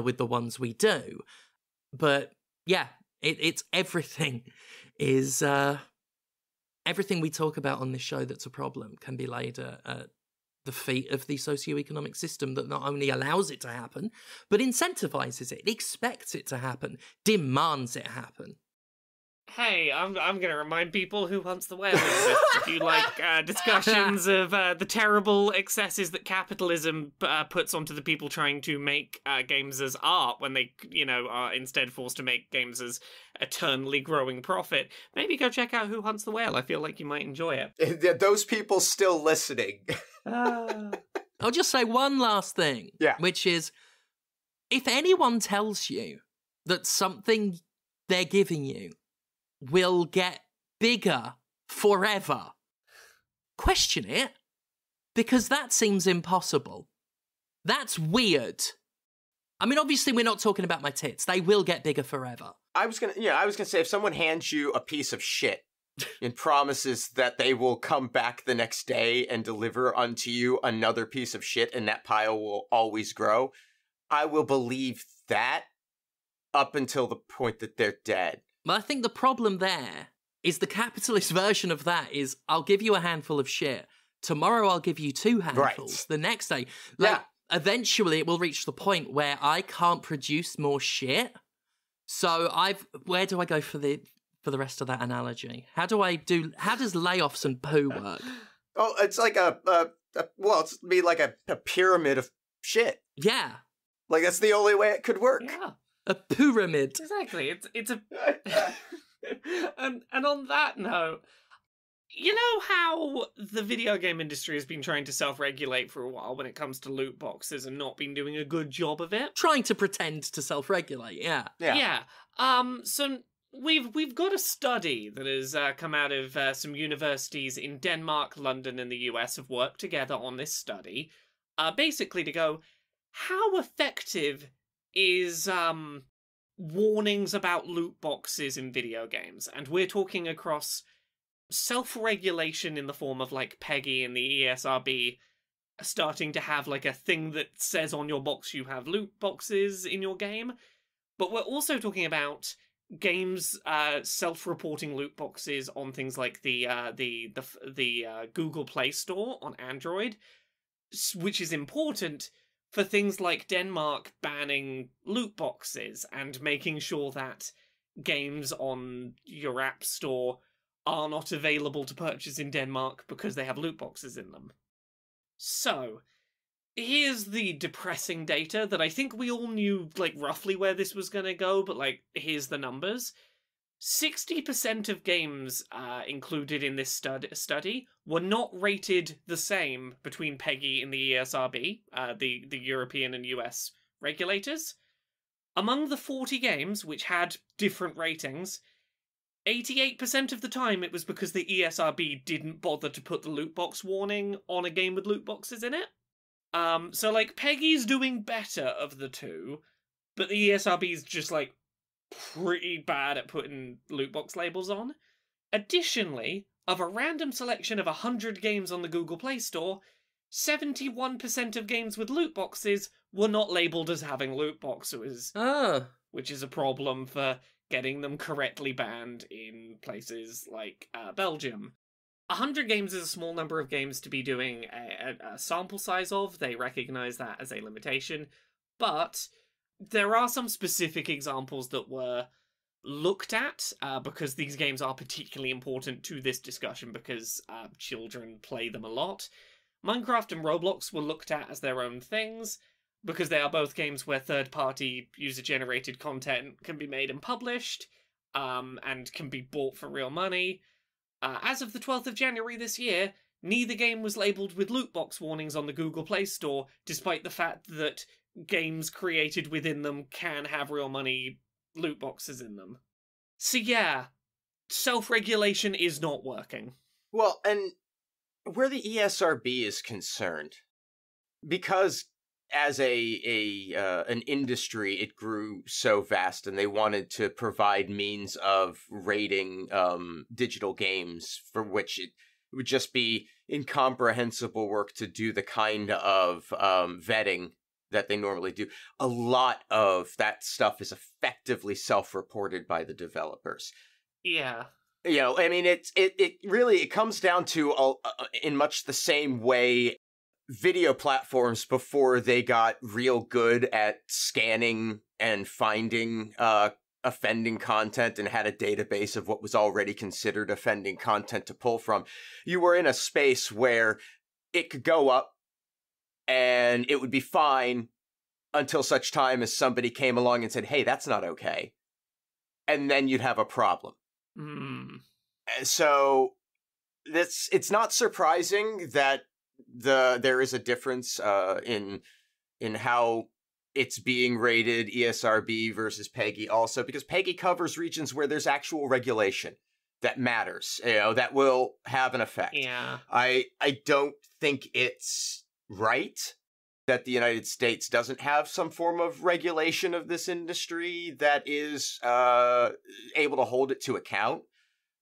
with the ones we do. But yeah, it's everything is... everything we talk about on this show that's a problem can be laid at the feet of the socioeconomic system that not only allows it to happen, but incentivizes it, expects it to happen, demands it happen. Hey, I'm going to remind people Who Hunts the Whale exists. If you like discussions of the terrible excesses that capitalism puts onto the people trying to make games as art when they, are instead forced to make games as eternally growing profit, maybe go check out Who Hunts the Whale. I feel like you might enjoy it. Those people still listening. I'll just say one last thing, which is, if anyone tells you that something they're giving you will get bigger forever, question it, because that seems impossible. That's weird. I mean, obviously we're not talking about my tits. They will get bigger forever. I was gonna say, if someone hands you a piece of shit and promises that they will come back the next day and deliver unto you another piece of shit and that pile will always grow, I will believe that up until the point that they're dead. But I think the problem there is the capitalist version of that is I'll give you a handful of shit. Tomorrow I'll give you 2 handfuls. Right. The next day. Yeah. Eventually it will reach the point where I can't produce more shit. So where do I go for the rest of that analogy? How does layoffs and poo work? Oh, it's like it's be like a pyramid of shit. Yeah. Like that's the only way it could work. Yeah. A pyramid. Exactly. It's a and on that note, you know how the video game industry has been trying to self-regulate for a while when it comes to loot boxes and not been doing a good job of it? Trying to pretend to self-regulate, yeah. Yeah. So we've got a study that has come out of some universities in Denmark, London, and the US have worked together on this study, basically to go, how effective is warnings about loot boxes in video games? And we're talking across self-regulation in the form of like PEGI and the ESRB starting to have like a thing that says on your box you have loot boxes in your game. But we're also talking about games self-reporting loot boxes on things like the Google Play Store on Android, which is important for things like Denmark banning loot boxes and making sure that games on your app store are not available to purchase in Denmark because they have loot boxes in them. So, here's the depressing data that I think we all knew, like, roughly where this was going to go, but, like, here's the numbers. 60% of games included in this study were not rated the same between PEGI and the ESRB, the European and US regulators. Among the 40 games which had different ratings, 88% of the time it was because the ESRB didn't bother to put the loot box warning on a game with loot boxes in it. So, like, PEGI's doing better of the two, but the ESRB's just, like, pretty bad at putting loot box labels on. Additionally, of a random selection of 100 games on the Google Play Store, 71% of games with loot boxes were not labelled as having loot boxes. Which is a problem for getting them correctly banned in places like Belgium. 100 games is a small number of games to be doing a sample size of. They recognise that as a limitation. But there are some specific examples that were looked at because these games are particularly important to this discussion because children play them a lot. Minecraft and Roblox were looked at as their own things because they are both games where third-party user-generated content can be made and published and can be bought for real money. As of the 12th of January this year, neither game was labelled with loot box warnings on the Google Play Store, despite the fact that games created within them can have real money loot boxes in them. So yeah, self-regulation is not working. Well, and where the ESRB is concerned, because as an industry, it grew so vast, and they wanted to provide means of rating digital games for which it would just be incomprehensible work to do the kind of vetting that they normally do. A lot of that stuff is effectively self-reported by the developers. Yeah. You know, I mean, it really comes down to in much the same way video platforms before they got real good at scanning and finding offending content and had a database of what was already considered offending content to pull from. You were in a space where it could go up and it would be fine until such time as somebody came along and said, hey, that's not okay. And then you'd have a problem. So it's not surprising that there is a difference in how it's being rated, ESRB versus PEGI also, because PEGI covers regions where there's actual regulation that matters, you know, that will have an effect. Yeah. I don't think it's right that the United States doesn't have some form of regulation of this industry that is able to hold it to account,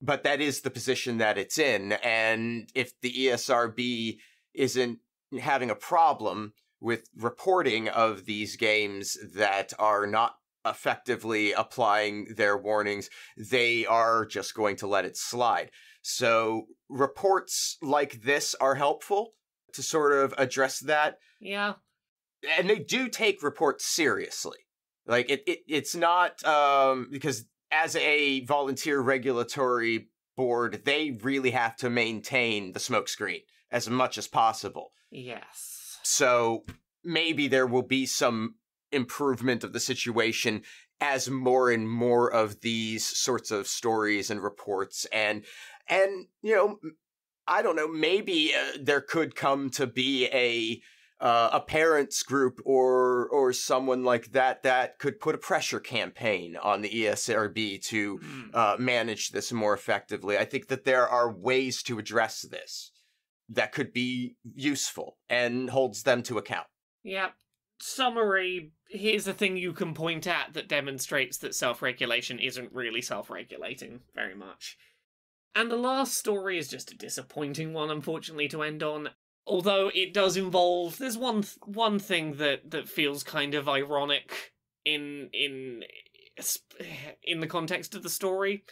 but that is the position that it's in. And if the ESRB isn't having a problem with reporting of these games that are not effectively applying their warnings, they are just going to let it slide. So reports like this are helpful to sort of address that. Yeah. And they do take reports seriously. Like, it's not, because as a volunteer regulatory board, they really have to maintain the smokescreen as much as possible. Yes. So maybe there will be some improvement of the situation as more and more of these sorts of stories and reports and you know, I don't know, maybe there could come to be a parents group or someone like that could put a pressure campaign on the ESRB to manage this more effectively. I think that there are ways to address this that could be useful and holds them to account. Yep. Summary, here's a thing you can point at that demonstrates that self-regulation isn't really self-regulating very much. And the last story is just a disappointing one, unfortunately, to end on. Although it does involve, there's one thing that feels kind of ironic in the context of the story.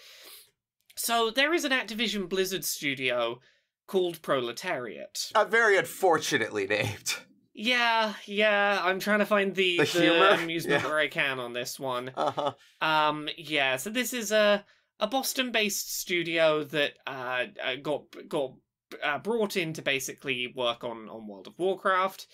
So there is an Activision-Blizzard studio called Proletariat. Very unfortunately named. Yeah, I'm trying to find the amusement where I can on this one. Uh-huh. So this is a Boston-based studio that got brought in to basically work on World of Warcraft.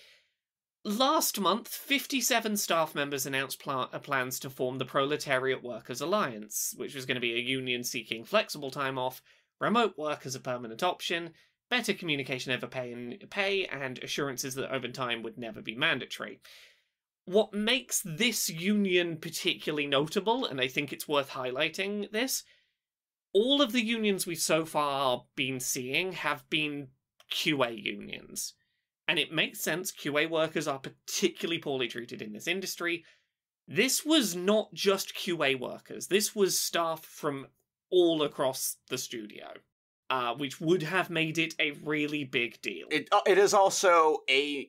Last month, 57 staff members announced plans to form the Proletariat Workers Alliance, which was going to be a union seeking flexible time off, remote work as a permanent option, better communication over pay, and assurances that overtime would never be mandatory. What makes this union particularly notable, and I think it's worth highlighting this, all of the unions we've so far been seeing have been QA unions. And it makes sense, QA workers are particularly poorly treated in this industry. This was not just QA workers, this was staff from all across the studio. Which would have made it a really big deal. It is also a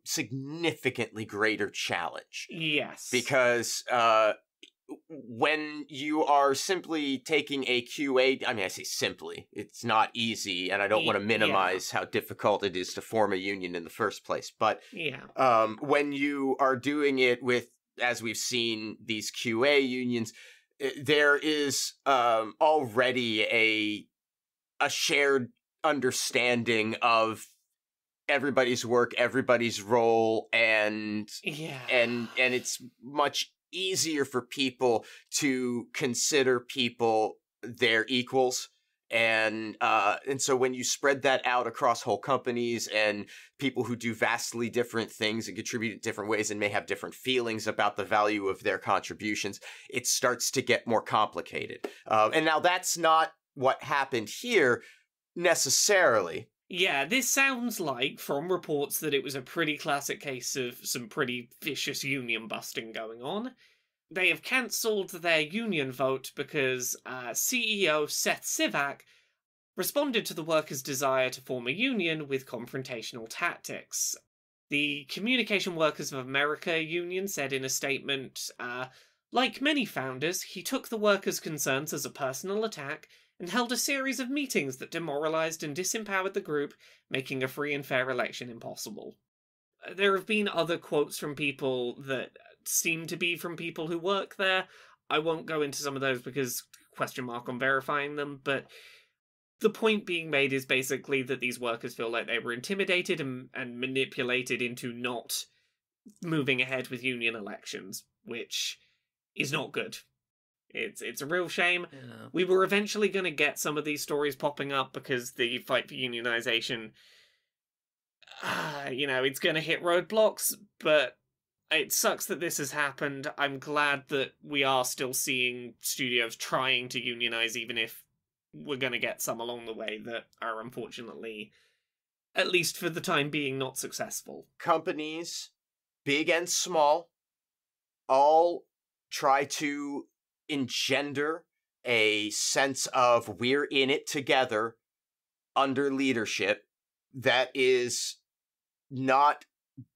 significantly greater challenge. Yes. Because when you are simply taking a QA, I mean, I say simply, it's not easy, and I don't want to minimize how difficult it is to form a union in the first place, but when you are doing it with, as we've seen, these QA unions, there is already a shared understanding of everybody's work, everybody's role, and it's much easier for people to consider people their equals. And so when you spread that out across whole companies and people who do vastly different things and contribute in different ways and may have different feelings about the value of their contributions, it starts to get more complicated. And now that's not what happened here necessarily. Yeah, this sounds like, from reports, that it was a pretty classic case of some pretty vicious union busting going on. They have cancelled their union vote because CEO Seth Sivak responded to the workers' desire to form a union with confrontational tactics. The Communication Workers of America union said in a statement, like many founders, he took the workers' concerns as a personal attack and held a series of meetings that demoralized and disempowered the group, making a free and fair election impossible. There have been other quotes from people that seem to be from people who work there. I won't go into some of those because question mark on verifying them, but the point being made is basically that these workers feel like they were intimidated and manipulated into not moving ahead with union elections, which is not good. It's a real shame. Yeah. We were eventually going to get some of these stories popping up because the fight for unionization, it's going to hit roadblocks, but it sucks that this has happened. I'm glad that we are still seeing studios trying to unionize, even if we're going to get some along the way that are unfortunately, at least for the time being, not successful. Companies, big and small, all try to engender a sense of we're in it together under leadership that is not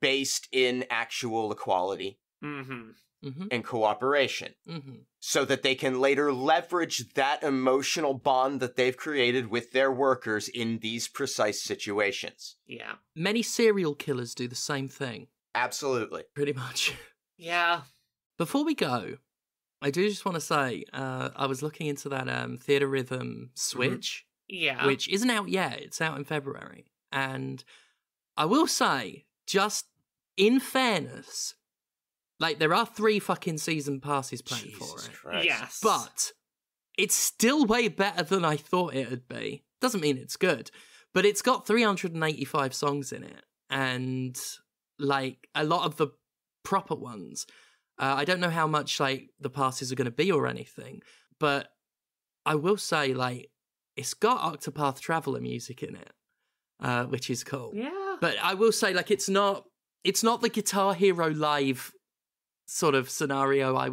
based in actual equality. Mm-hmm. and cooperation, so that they can later leverage that emotional bond that they've created with their workers in these precise situations. Yeah. Many serial killers do the same thing. Absolutely. Pretty much. Yeah. Before we go, I do just want to say, I was looking into that Theatrhythm Switch, Yeah. which isn't out yet. It's out in February. And I will say, just in fairness, like, there are 3 fucking season passes planned for it. Christ. Yes. But it's still way better than I thought it would be. Doesn't mean it's good, but it's got 385 songs in it. And, like, a lot of the proper ones, I don't know how much, like, the passes are going to be or anything, but I will say, like, it's got Octopath Traveler music in it, which is cool. Yeah. But I will say, like, it's not the Guitar Hero Live sort of scenario I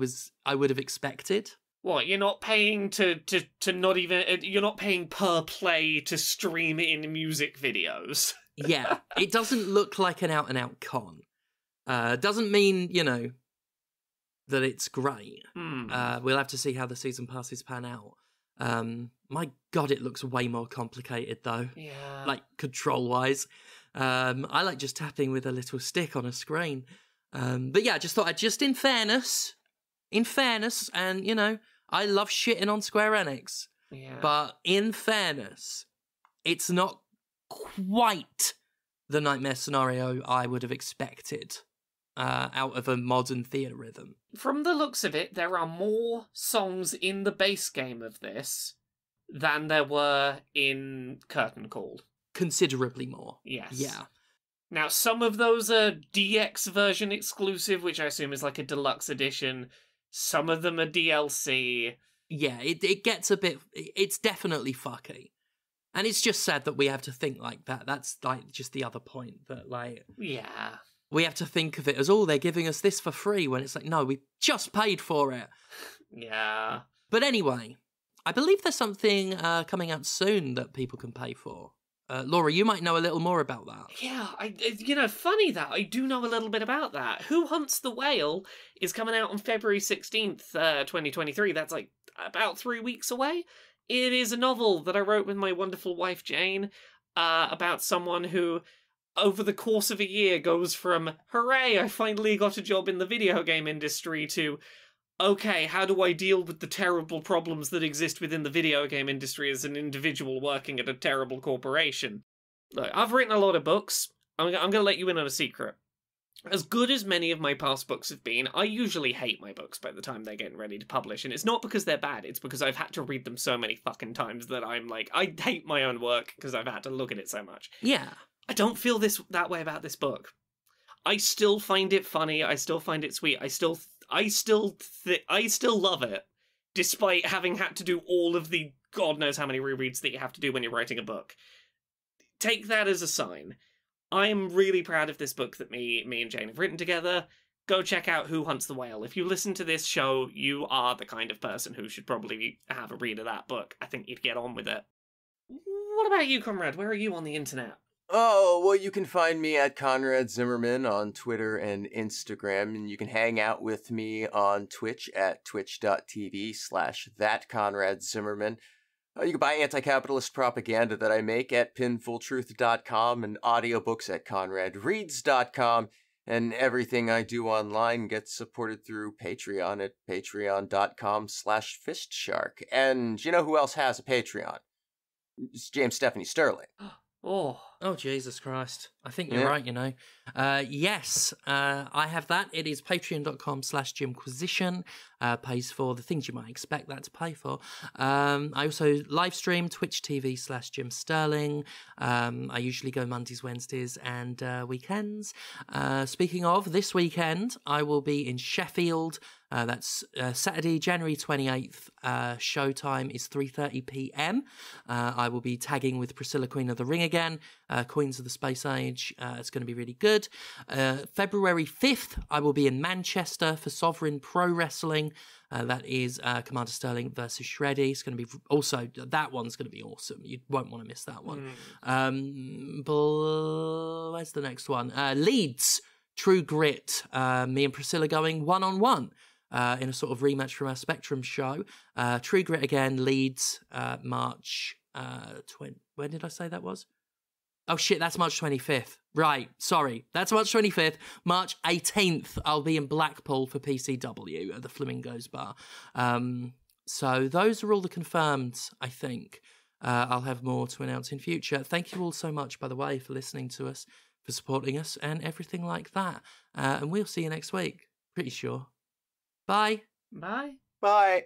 would have expected. What, you're not paying to not even, you're not paying per play to stream in music videos. Yeah, it doesn't look like an out-and-out con. Doesn't mean, you know, that it's great. We'll have to see how the season passes pan out. My God, it looks way more complicated, though. Yeah. Like, control-wise. I like just tapping with a little stick on a screen. But yeah, I just thought, in fairness, and, you know, I love shitting on Square Enix, but in fairness, it's not quite the nightmare scenario I would have expected out of a modern Theatrhythm. From the looks of it, there are more songs in the base game of this than there were in Curtain Call. Considerably more. Yes. Yeah. Now, some of those are DX version exclusive, which I assume is like a deluxe edition. Some of them are DLC. Yeah, it gets a bit... It's definitely fucky. And it's just sad that we have to think like that. That's, like, just the other point. That, like... Yeah. We have to think of it as, oh, they're giving us this for free, when it's like, no, we just paid for it. Yeah. But anyway, I believe there's something coming out soon that people can pay for. Laura, you might know a little more about that. Yeah, funny that I do know a little bit about that. Who Hunts the Whale is coming out on February 16th, 2023. That's like about 3 weeks away. It is a novel that I wrote with my wonderful wife, Jane, about someone who, over the course of a year, goes from, hooray, I finally got a job in the video game industry, to, okay, how do I deal with the terrible problems that exist within the video game industry as an individual working at a terrible corporation? Look, I've written a lot of books. I'm going to let you in on a secret. As good as many of my past books have been, I usually hate my books by the time they're getting ready to publish, and it's not because they're bad, it's because I've had to read them so many fucking times that I'm like, I hate my own work because I've had to look at it so much. Yeah. I don't feel that way about this book. I still find it funny, I still find it sweet, I still love it, despite having had to do all of the God knows how many rereads that you have to do when you're writing a book. Take that as a sign. I'm really proud of this book that me and Jane have written together. Go check out Who Hunts the Whale. If you listen to this show, you are the kind of person who should probably have a read of that book. I think you'd get on with it. What about you, Conrad? Where are you on the internet? Oh, well, you can find me at Conrad Zimmerman on Twitter and Instagram, and you can hang out with me on Twitch at twitch.tv/thatconradzimmerman. You can buy anti-capitalist propaganda that I make at pinfultruth.com and audiobooks at conradreads.com, and everything I do online gets supported through Patreon at patreon.com/fistshark. And you know who else has a Patreon? It's James Stephanie Sterling. Oh, Jesus Christ. I think you're right, you know. Yes, I have that. It is patreon.com/Jimquisition. Pays for the things you might expect that to pay for. I also live stream Twitch TV/Jim Sterling. I usually go Mondays, Wednesdays, and weekends. Speaking of, this weekend, I will be in Sheffield. That's Saturday, January 28th. Showtime is 3:30 p.m. I will be tagging with Priscilla, Queen of the Ring again. Queens of the Space Age. It's going to be really good. February 5th, I will be in Manchester for Sovereign Pro Wrestling. That is Commander Sterling versus Shreddy. It's going to be also, that one's going to be awesome. You won't want to miss that one. Where's the next one? Leeds, True Grit, me and Priscilla going one-on-one in a sort of rematch from our Spectrum show. True Grit again, Leeds, March 20... When did I say that was? Oh shit, that's March 25th. Right, sorry. That's March 25th. March 18th, I'll be in Blackpool for PCW at the Flamingos Bar. So those are all the confirmed, I think. I'll have more to announce in future. Thank you all so much, by the way, for listening to us, for supporting us, and everything like that. And we'll see you next week. Pretty sure. Bye. Bye. Bye.